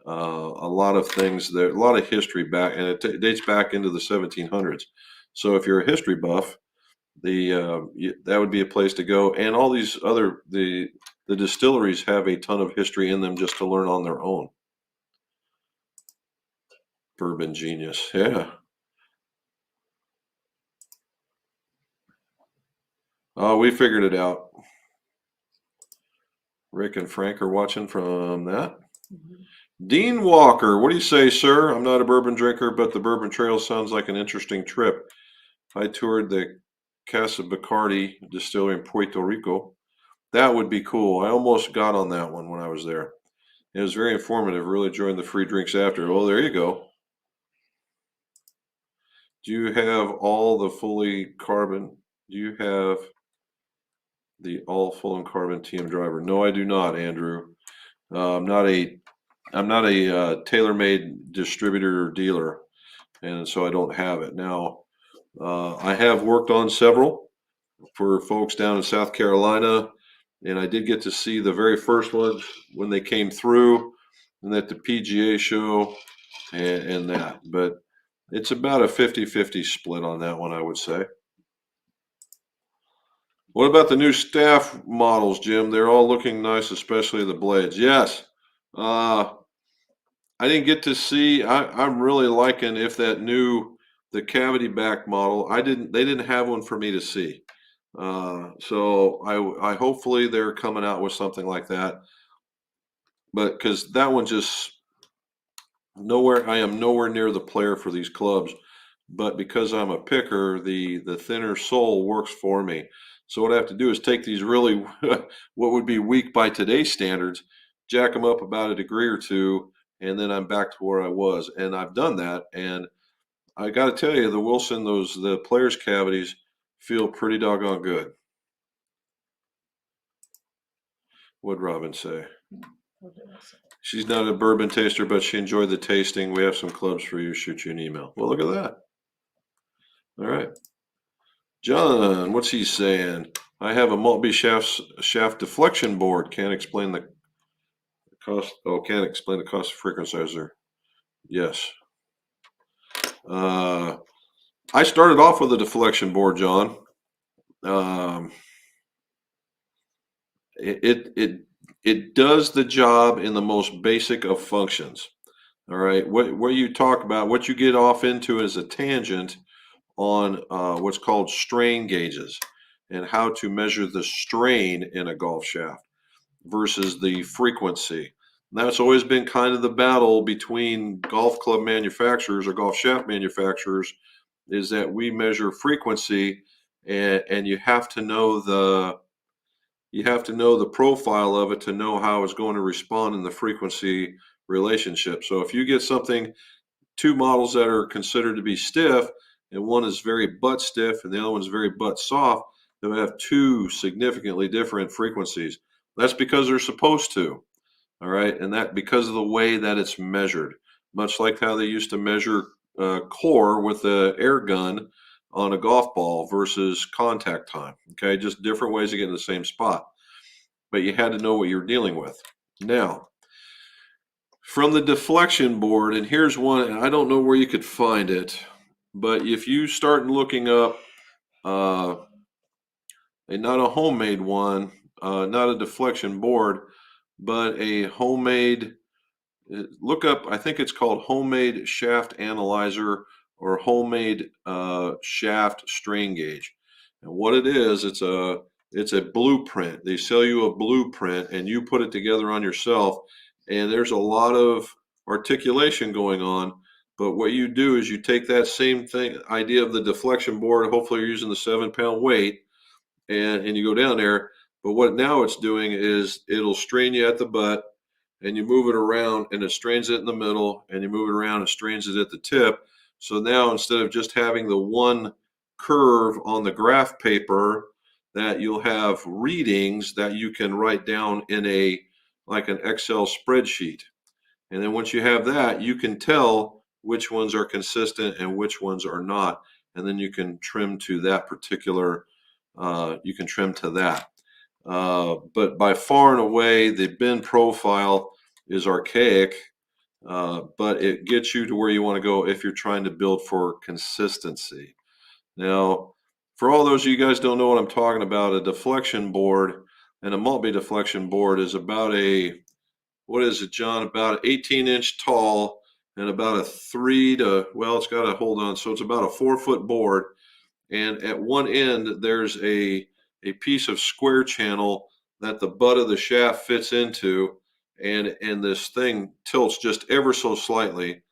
a lot of things there, a lot of history back, and it dates back into the 1700s. So if you're a history buff, that would be a place to go. And all these other the distilleries have a ton of history in them just to learn on their own. Bourbon genius, yeah. Oh, we figured it out. Rick and Frank are watching from that. Mhm. Dean Walker, what do you say, sir? I'm not a bourbon drinker, but the Bourbon Trail sounds like an interesting trip. I toured the Casa Bacardi distillery in Puerto Rico. That would be cool. I almost got on that one when I was there. It was very informative. Really enjoying the free drinks after. Oh, there you go. Do you have all the fully carbon? Do you have the all full and carbon TM driver? No, I do not, Andrew. I'm not a tailor-made distributor or dealer, and so I don't have it. Now, I have worked on several for folks down in South Carolina, and I did get to see the very first ones when they came through, and at the PGA show, and that. But it's about a 50-50 split on that one, I would say. What about the new staff models, Jim? They're all looking nice, especially the blades. Yes. I didn't get to see. I'm really liking the cavity back model. They didn't have one for me to see. So I hopefully they're coming out with something like that. But because that one just I am nowhere near the player for these clubs. But because I'm a picker, the thinner sole works for me. So what I have to do is take these really what would be weak by today's standards, jack them up about a degree or two, and then I'm back to where I was. And I've done that. And I got to tell you, the players' cavities feel pretty doggone good. What'd Robin say? What did I say? She's not a bourbon taster, but she enjoyed the tasting. We have some clubs for you. Shoot you an email. Well, look at that. All right. John, what's he saying? I have a Maltby shaft deflection board. Can't explain the cost. Oh, can't explain the cost of frequency. Yes. I started off with a deflection board, John. It does the job in the most basic of functions. All right. What you talk about, what you get off into is a tangent on what's called strain gauges and how to measure the strain in a golf shaft versus the frequency. And that's always been kind of the battle between golf club manufacturers or golf shaft manufacturers, is that we measure frequency, and you have to know the profile of it to know how it's going to respond in the frequency relationship. So if you get two models that are considered to be stiff, and one is very butt stiff and the other one's very butt soft, they'll have two significantly different frequencies. That's because they're supposed to. All right. And that because of the way that it's measured, much like how they used to measure core with the air gun on a golf ball versus contact time. Okay. Just different ways of getting the same spot. But you had to know what you're dealing with. Now, from the deflection board, and here's one, and I don't know where you could find it, but if you start looking up not a homemade one, not a deflection board, but a homemade, look up, I think it's called homemade shaft analyzer or homemade shaft strain gauge. And what it is, it's a blueprint. They sell you a blueprint and you put it together on yourself. And there's a lot of articulation going on. But what you do is you take that same idea of the deflection board. Hopefully you're using the 7-pound weight, and you go down there. But what now it's doing is it'll strain you at the butt, and you move it around and it strains it in the middle, and you move it around and strains it at the tip. So now instead of just having the one curve on the graph paper that you'll have readings that you can write down in like an Excel spreadsheet. And then once you have that, you can tell which ones are consistent and which ones are not. And then you can trim to that particular, you can trim to that. But by far and away, the bin profile is archaic, but it gets you to where you want to go if you're trying to build for consistency. Now, for all those of you guys don't know what I'm talking about, a deflection board and a multi-deflection board is about what is it, John? About 18-inch tall and about a 3 to, well, it's got to hold on. So it's about a 4-foot board. And at one end, there's a piece of square channel that the butt of the shaft fits into. And this thing tilts just ever so slightly.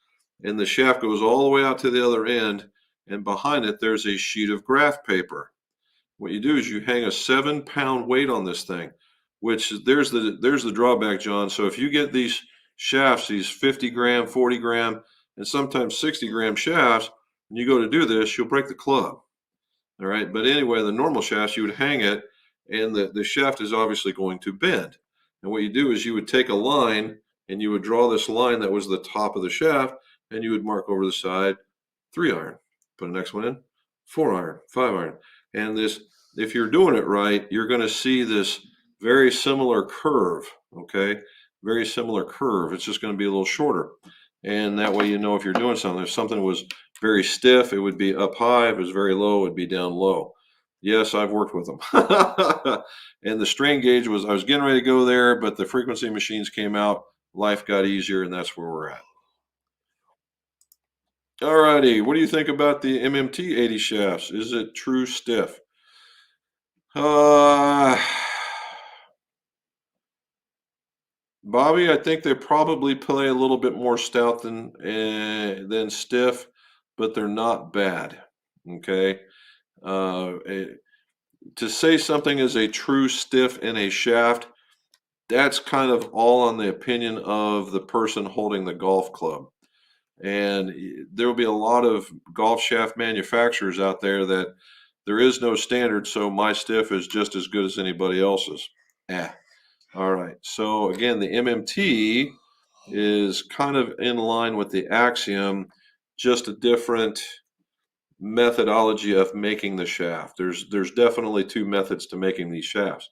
And the shaft goes all the way out to the other end. And behind it, there's a sheet of graph paper. What you do is you hang a 7-pound weight on this thing, which there's the drawback, John. So if you get these shafts, these 50-gram, 40-gram, and sometimes 60-gram shafts, and you go to do this, you'll break the club. All right. But anyway, the normal shafts, you would hang it, and the shaft is obviously going to bend. And what you do is you would take a line, and you would draw this line that was the top of the shaft, and you would mark over the side 3-iron. Put the next one in, 4-iron, 5-iron. And this, if you're doing it right, you're going to see this very similar curve, okay? Very similar curve. It's just going to be a little shorter. And that way you know if you're doing something. If something was very stiff, it would be up high. If it was very low, it would be down low. Yes, I've worked with them. And the strain gauge I was getting ready to go there, but the frequency machines came out. Life got easier, and that's where we're at. All righty, what do you think about the MMT 80 shafts? Is it true stiff? Bobby, I think they probably play a little bit more stout than stiff, but they're not bad. Okay, to say something is a true stiff in a shaft, that's kind of all on the opinion of the person holding the golf club. And there will be a lot of golf shaft manufacturers out there that there is no standard, so my stiff is just as good as anybody else's. All right. So again, the MMT is kind of in line with the Axiom, just a different methodology of making the shaft. There's definitely two methods to making these shafts.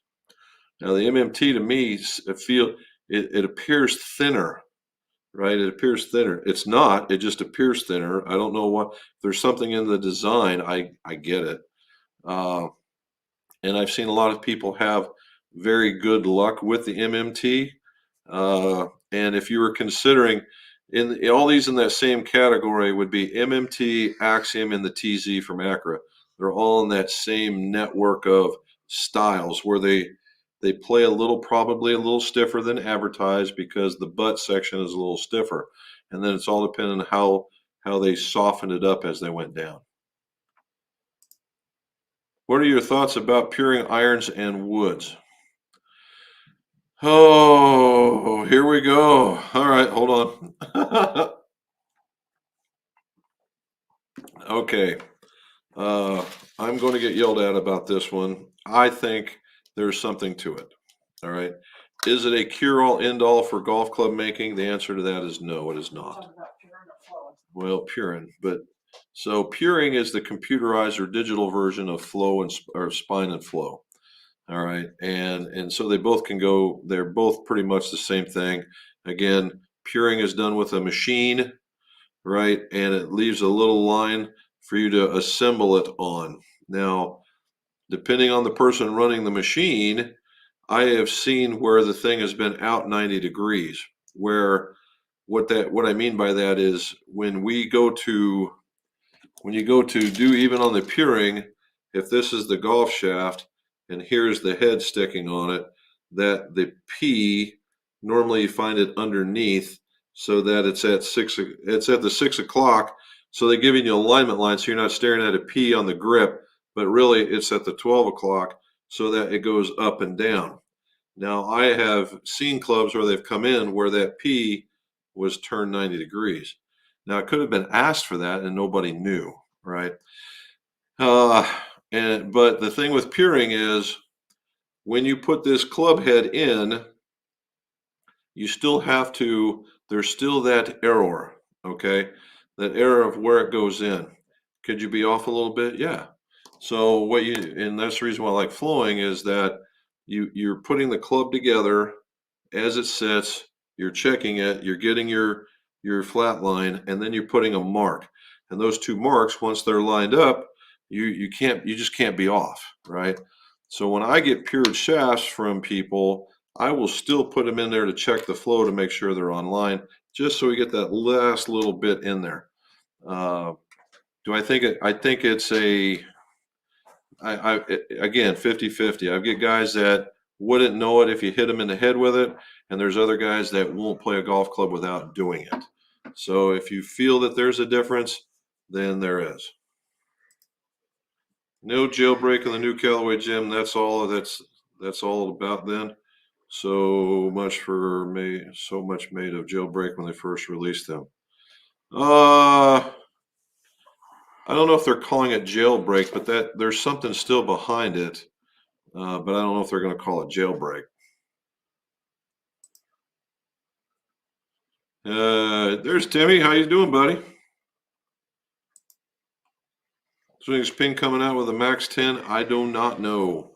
Now the MMT to me, it appears thinner. Right, it appears thinner. It's not. It just appears thinner. I don't know what. If there's something in the design, I get it. And I've seen a lot of people have very good luck with the MMT. And if you were considering, in all these in that same category would be MMT, Axiom, and the TZ from Acura. They're all in that same network of styles where they play probably a little stiffer than advertised because the butt section is a little stiffer. And then it's all dependent on how they softened it up as they went down. What are your thoughts about puring irons and woods? Oh, here we go. All right, hold on. Okay. I'm going to get yelled at about this one. I think there's something to it. All right. Is it a cure-all, end-all for golf club making? The answer to that is no, it is not. Talk about pure and flow. Well, puring, but so puring is the computerized or digital version of flow or spine and flow. All right, and so they both can go. They're both pretty much the same thing. Again, puring is done with a machine, right, and it leaves a little line for you to assemble it on. Now, depending on the person running the machine, I have seen where the thing has been out 90 degrees. Where what I mean by that is when you go to do even on the puring, if this is the golf shaft and here's the head sticking on it, that the P normally you find it underneath so that it's at the 6 o'clock. So they're giving you alignment line so you're not staring at a P on the grip, but really it's at the 12 o'clock so that it goes up and down. Now I have seen clubs where they've come in where that P was turned 90 degrees. Now it could have been asked for that and nobody knew, right? But the thing with puring is when you put this club head in, you still have to, there's still that error, okay? That error of where it goes in. Could you be off a little bit? Yeah. So and that's the reason why I like flowing is that you're putting the club together as it sits, you're checking it, you're getting your flat line, and then you're putting a mark. And those two marks, once they're lined up, you just can't be off, right? So when I get pured shafts from people, I will still put them in there to check the flow to make sure they're online, just so we get that last little bit in there. Do I think it? I think it's again, 50-50. I get guys that wouldn't know it if you hit them in the head with it, and there's other guys that won't play a golf club without doing it. So if you feel that there's a difference, then there is. No jailbreak in the new Callaway gym. That's all about then. So much made of jailbreak when they first released them. I don't know if they're calling it jailbreak, but there's something still behind it. But I don't know if they're going to call it jailbreak. There's Timmy. How you doing, buddy? Swings ping coming out with a max 10. I do not know.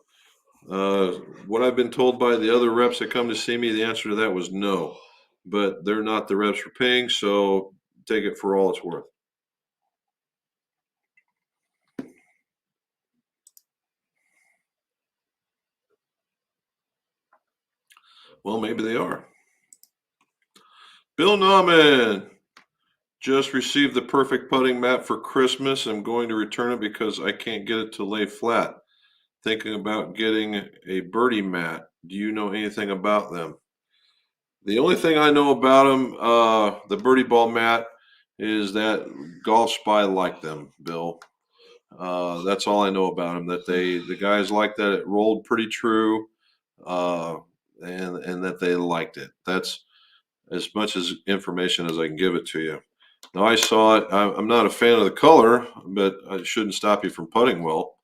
What I've been told by the other reps that come to see me, the answer to that was no. But they're not the reps for ping, so take it for all it's worth. Well, maybe they are. Bill Nauman. Just received the perfect putting mat for Christmas. I'm going to return it because I can't get it to lay flat. Thinking about getting a birdie mat. Do you know anything about them? The only thing I know about them, the birdie ball mat, is that Golf Spy liked them, Bill. That's all I know about them. That the guys liked that it rolled pretty true, and that they liked it. That's as much as information as I can give it to you. Now I saw it. I'm not a fan of the color, but it shouldn't stop you from putting well.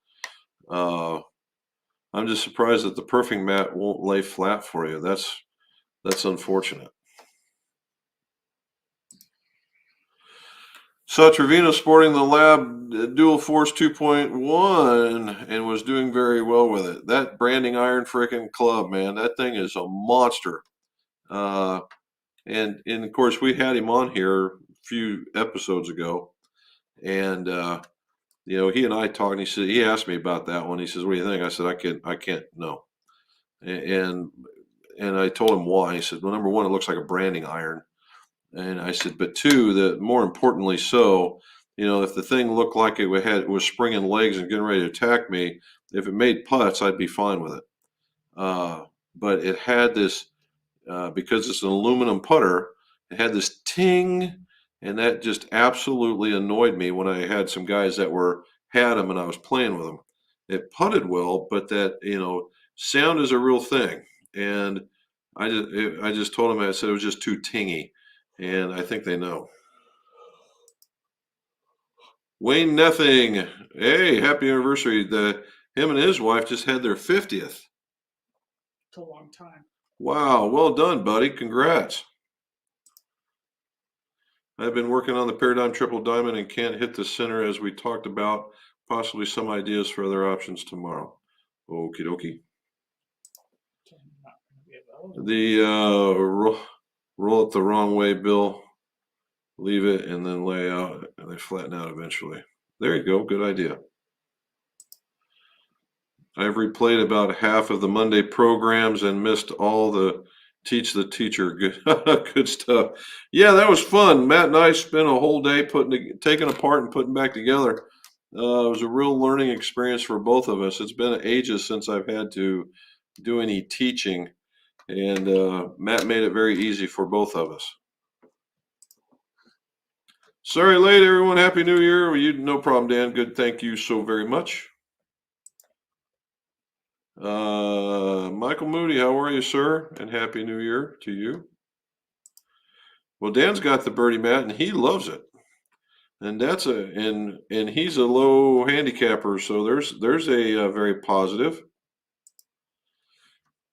I'm just surprised that the perfect mat won't lay flat for you. That's unfortunate. Saw Trevino sporting the Lab Dual Force 2.1 and was doing very well with it. That branding iron freaking club, man, that thing is a monster. And of course we had him on here a few episodes ago, and he and I talked, and he asked me about that one. He says, "What do you think?" I said, "I can't know." And I told him why. He said, "Well, number one, it looks like a branding iron." And I said, "But two, that more importantly so, if the thing looked like it was springing legs and getting ready to attack me, if it made putts, I'd be fine with it. But it had this, because it's an aluminum putter, it had this ting, and that just absolutely annoyed me when I had some guys that had them and I was playing with them. It putted well, but that, sound is a real thing. And I just told him, I said it was just too tingy. And I think they know. Wayne Nething. Hey, happy anniversary. Him and his wife just had their 50th. It's a long time. Wow, well done, buddy. Congrats. I've been working on the Paradigm Triple Diamond and can't hit the center as we talked about. Possibly some ideas for other options tomorrow. Okie dokie. So I'm not gonna be available. The roll it the wrong way, Bill. Leave it and then lay out, and they flatten out eventually. There you go. Good idea. I've replayed about half of the Monday programs and missed all the Teach the Teacher. Good stuff. Yeah, that was fun. Matt and I spent a whole day taking apart and putting back together. It was a real learning experience for both of us. It's been ages since I've had to do any teaching, and Matt made it very easy for both of us. Sorry late, everyone. Happy New Year. No problem, Dan. Good. Thank you so very much. Michael Moody, how are you, sir? And Happy New Year to you. Well, Dan's got the birdie mat, and he loves it. And that's and he's a low handicapper, so there's a very positive.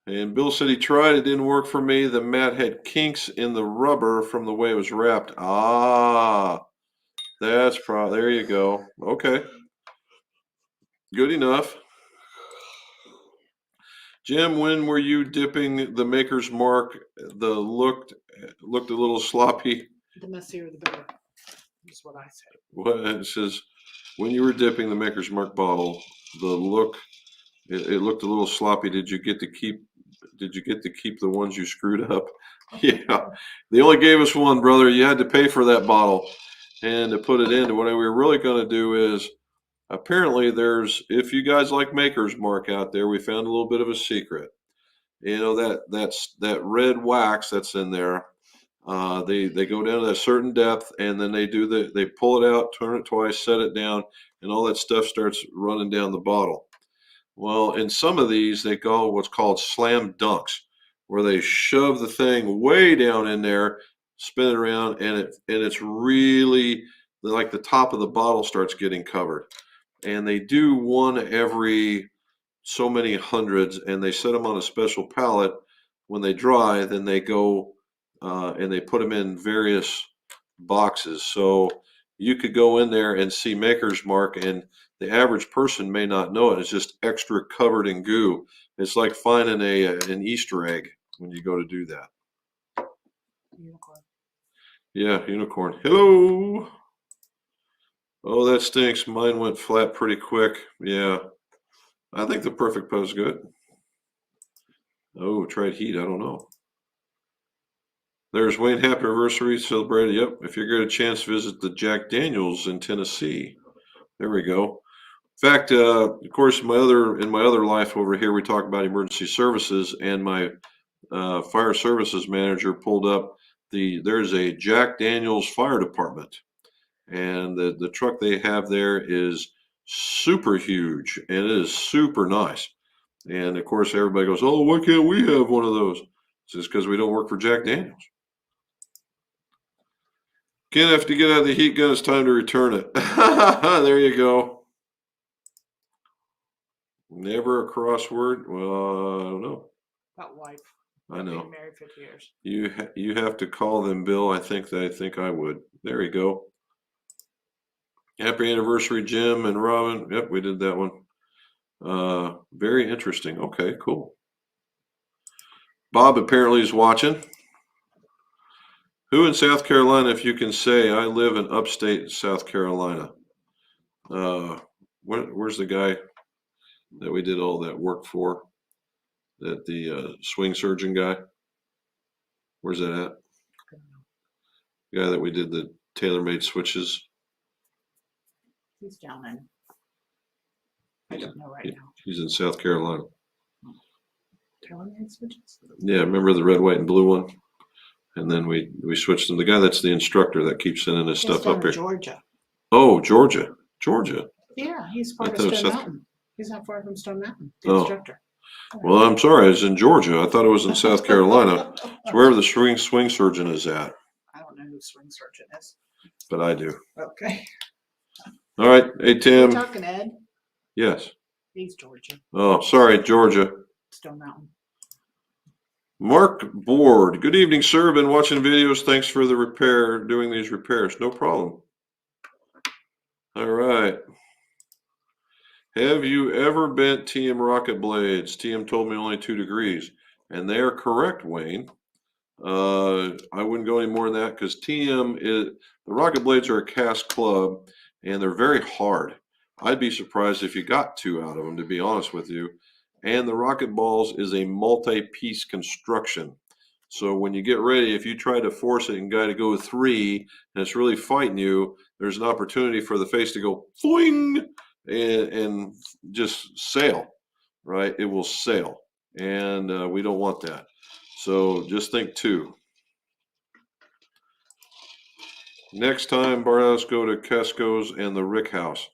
And Bill said he tried, it didn't work for me. The mat had kinks in the rubber from the way it was wrapped. Ah, there you go. Okay, good enough. Jim, when were you dipping the Maker's Mark? The looked a little sloppy. The messier the better, is what I say. What it says, when you were dipping the Maker's Mark bottle, it looked a little sloppy. Did you get to keep the ones you screwed up? Yeah, they only gave us one, brother. You had to pay for that bottle and to put it in. What we were really going to do is, apparently if you guys like Maker's Mark out there, we found a little bit of a secret. You know, that red wax that's in there. They go down to a certain depth, and then they pull it out, turn it twice, set it down, and all that stuff starts running down the bottle. Well, in some of these, they go what's called slam dunks, where they shove the thing way down in there, spin it around, and it's really like the top of the bottle starts getting covered. And they do one every so many hundreds, and they set them on a special pallet. When they dry, then they go and they put them in various boxes. So you could go in there and see Maker's Mark, and the average person may not know it. It's just extra covered in goo. It's like finding an Easter egg when you go to do that. Unicorn. Yeah, unicorn. Hello. Oh, that stinks. Mine went flat pretty quick. Yeah. I think the perfect pose is good. Oh, tried heat. I don't know. There's Wayne. Happy anniversary celebrated. Yep. If you get a chance, visit the Jack Daniels in Tennessee. There we go. In fact, of course, in my other life over here, we talk about emergency services, and my fire services manager pulled up there's a Jack Daniels fire department, and the truck they have there is super huge, and it is super nice. And of course, everybody goes, "Oh, why can't we have one of those?" It's just because we don't work for Jack Daniels. Can't have to get out of the heat gun. It's time to return it. There you go. Never a crossword. Well, I don't know. About life. I know. Been married 50 years. You have to call them, Bill. I think I would. There you go. Happy anniversary, Jim and Robin. Yep, we did that one. Very interesting. Okay, cool. Bob apparently is watching. Who in South Carolina, if you can say, I live in upstate South Carolina? Where's the guy that we did all that work for? That the swing surgeon guy? Where's that at? The guy that we did the tailor-made switches. He's down in. I don't know right now. He's in South Carolina. Tailor-made switches? Yeah, remember the red, white, and blue one? And then we switched him. The guy that's the instructor that keeps sending his stuff up here. Georgia. Oh, Georgia. Yeah, he's part I of thought it was Stone South- Mountain. He's not far from Stone Mountain, the Oh. instructor. Well, I'm sorry. It's in Georgia. I thought it was in South Carolina. It's wherever the swing surgeon is at. I don't know who swing surgeon is. But I do. Okay. All right. Hey, We're Tim. talking Ed. Yes. He's Georgia. Oh, sorry, Georgia. Stone Mountain. Mark Board. Good evening, sir. Been watching videos. Thanks for doing these repairs. No problem. All right. Have you ever bent TM rocket blades? TM told me only 2 degrees. And they are correct, Wayne. I wouldn't go any more than that because the rocket blades are a cast club and they're very hard. I'd be surprised if you got 2 out of them, to be honest with you. And the rocket balls is a multi-piece construction. So when you get ready, if you try to force it and guy to go 3 and it's really fighting you, there's an opportunity for the face to go fling and just sail, right? It will sail. And we don't want that. So just think 2. Next time, Barhouse, go to Casco's and the Rick House.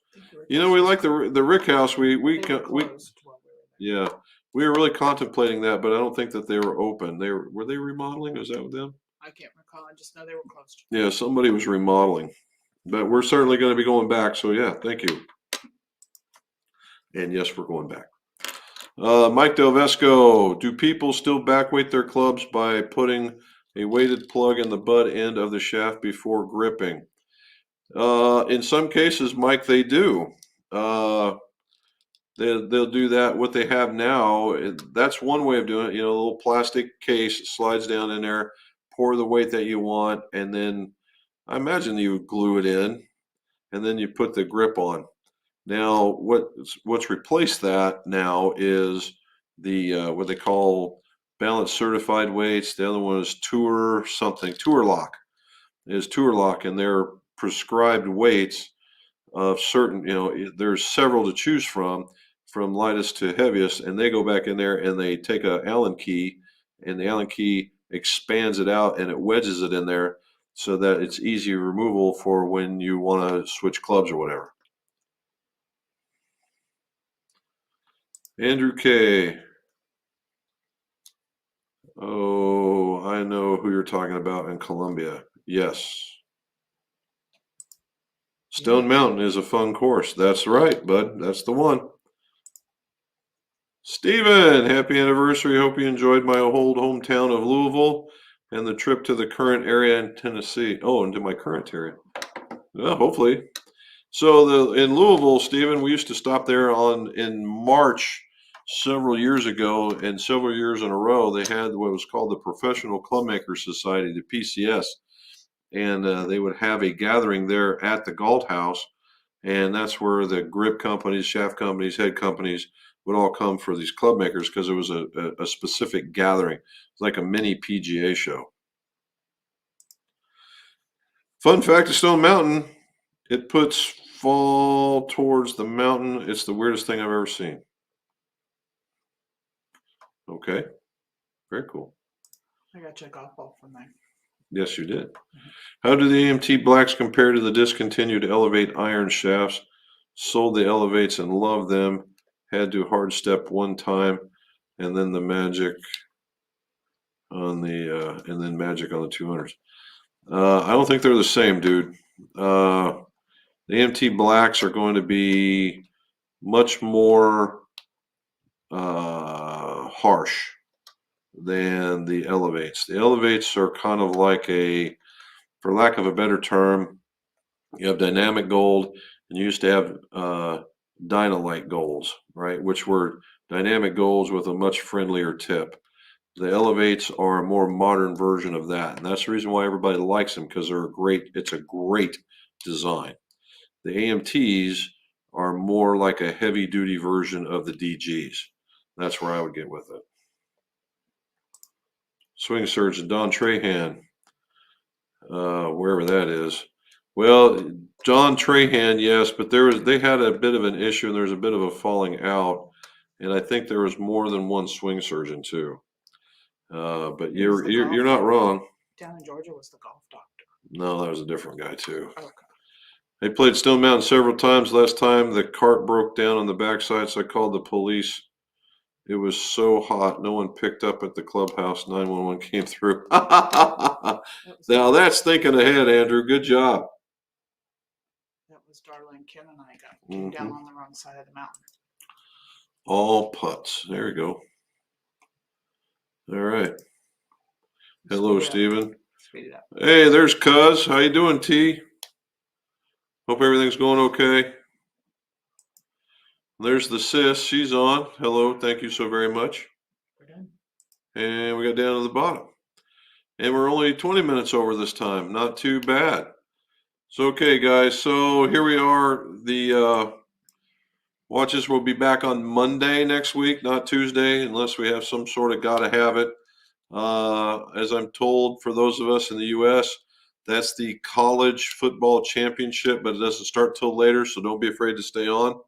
You know, we like the Rick House. We yeah, we were really contemplating that, but I don't think that they were open. Were they remodeling? Was that with them? I can't recall. I just know they were closed. Yeah, somebody was remodeling. but we're certainly going to be going back. So yeah, thank you. And yes, we're going back. Mike Delvesco, do people still backweight their clubs by putting a weighted plug in the butt end of the shaft before gripping? In some cases, Mike, they do. They'll do that. What they have now, that's one way of doing it. You know, a little plastic case slides down in there, pour the weight that you want, and then I imagine you glue it in, and then you put the grip on. Now, what's replaced that now is the what they call balance certified weights. The other one is Tour lock is Tour lock, and they're prescribed weights of certain. You know, there's several to choose from lightest to heaviest, and they go back in there and they take a Allen key, and the Allen key expands it out and it wedges it in there so that it's easy removal for when you want to switch clubs or whatever. Andrew K. Oh, I know who you're talking about in Colombia. Yes. Stone Mountain is a fun course. That's right, bud. That's the one. Steven, happy anniversary. Hope you enjoyed my old hometown of Louisville and the trip to the current area in Tennessee. Oh, into my current area. Well, hopefully. So in Louisville, Stephen, we used to stop there in March several years ago, and several years in a row, they had what was called the Professional Clubmaker Society, the PCS, and they would have a gathering there at the Galt House, and that's where the grip companies, shaft companies, head companies would all come for these club makers because it was a specific gathering. It's like a mini PGA show. Fun fact of Stone Mountain, it puts fall towards the mountain. It's the weirdest thing I've ever seen. Okay. Very cool. I got you a golf ball from there. Yes, you did. How do the AMT blacks compare to the discontinued Elevate iron shafts? Sold the Elevates and loved them. Had to hard step one time, and then the Magic on the and then Magic on the 200s. I don't think they're the same, dude. The AMT blacks are going to be much more harsh than the Elevates. The Elevates are kind of like for lack of a better term, you have dynamic gold, and you used to have Dynalite golds, right? Which were dynamic golds with a much friendlier tip. The Elevates are a more modern version of that, and that's the reason why everybody likes them, because it's a great design. The AMTs are more like a heavy duty version of the DGs. That's where I would get with it. Swing Surgeon Don Trahan, wherever that is. Well, John Trahan, yes, but they had a bit of an issue, and there's a bit of a falling out, and I think there was more than one swing surgeon too. But you're not wrong. Down in Georgia was the golf doctor. No, that was a different guy too. Okay. They played Stone Mountain several times. Last time the cart broke down on the backside, so I called the police. It was so hot, no one picked up at the clubhouse. 911 came through. Now that's thinking ahead, Andrew. Good job. That was Darlene Kim and I came down on the wrong side of the mountain. All putts. There we go. All right. Hello, Stephen. Speed it up. Hey, there's Cuz. How you doing, T? Hope everything's going okay. There's the sis. She's on. Hello. Thank you so very much. We're done. And we got down to the bottom. And we're only 20 minutes over this time. Not too bad. So, okay, guys. So here we are. The watches will be back on Monday next week, not Tuesday, unless we have some sort of gotta have it. As I'm told, for those of us in the U.S., that's the college football championship, but it doesn't start till later, so don't be afraid to stay on.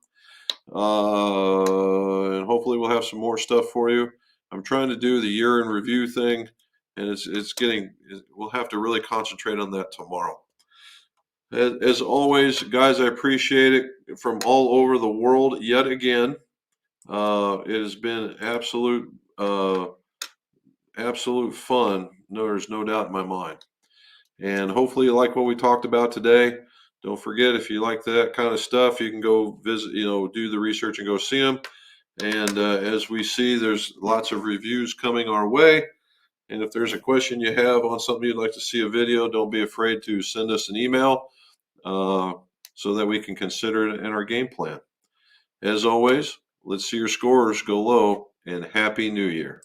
And hopefully we'll have some more stuff for you. I'm trying to do the year in review thing, and we'll have to really concentrate on that tomorrow. As always, guys, I appreciate it from all over the world yet again. It has been absolute fun. No, there's no doubt in my mind. And hopefully you like what we talked about today. don't forget, if you like that kind of stuff, you can go visit, do the research and go see them. And as we see, there's lots of reviews coming our way. And if there's a question you have on something you'd like to see a video, don't be afraid to send us an email so that we can consider it in our game plan. As always, let's see your scores go low, and Happy New Year.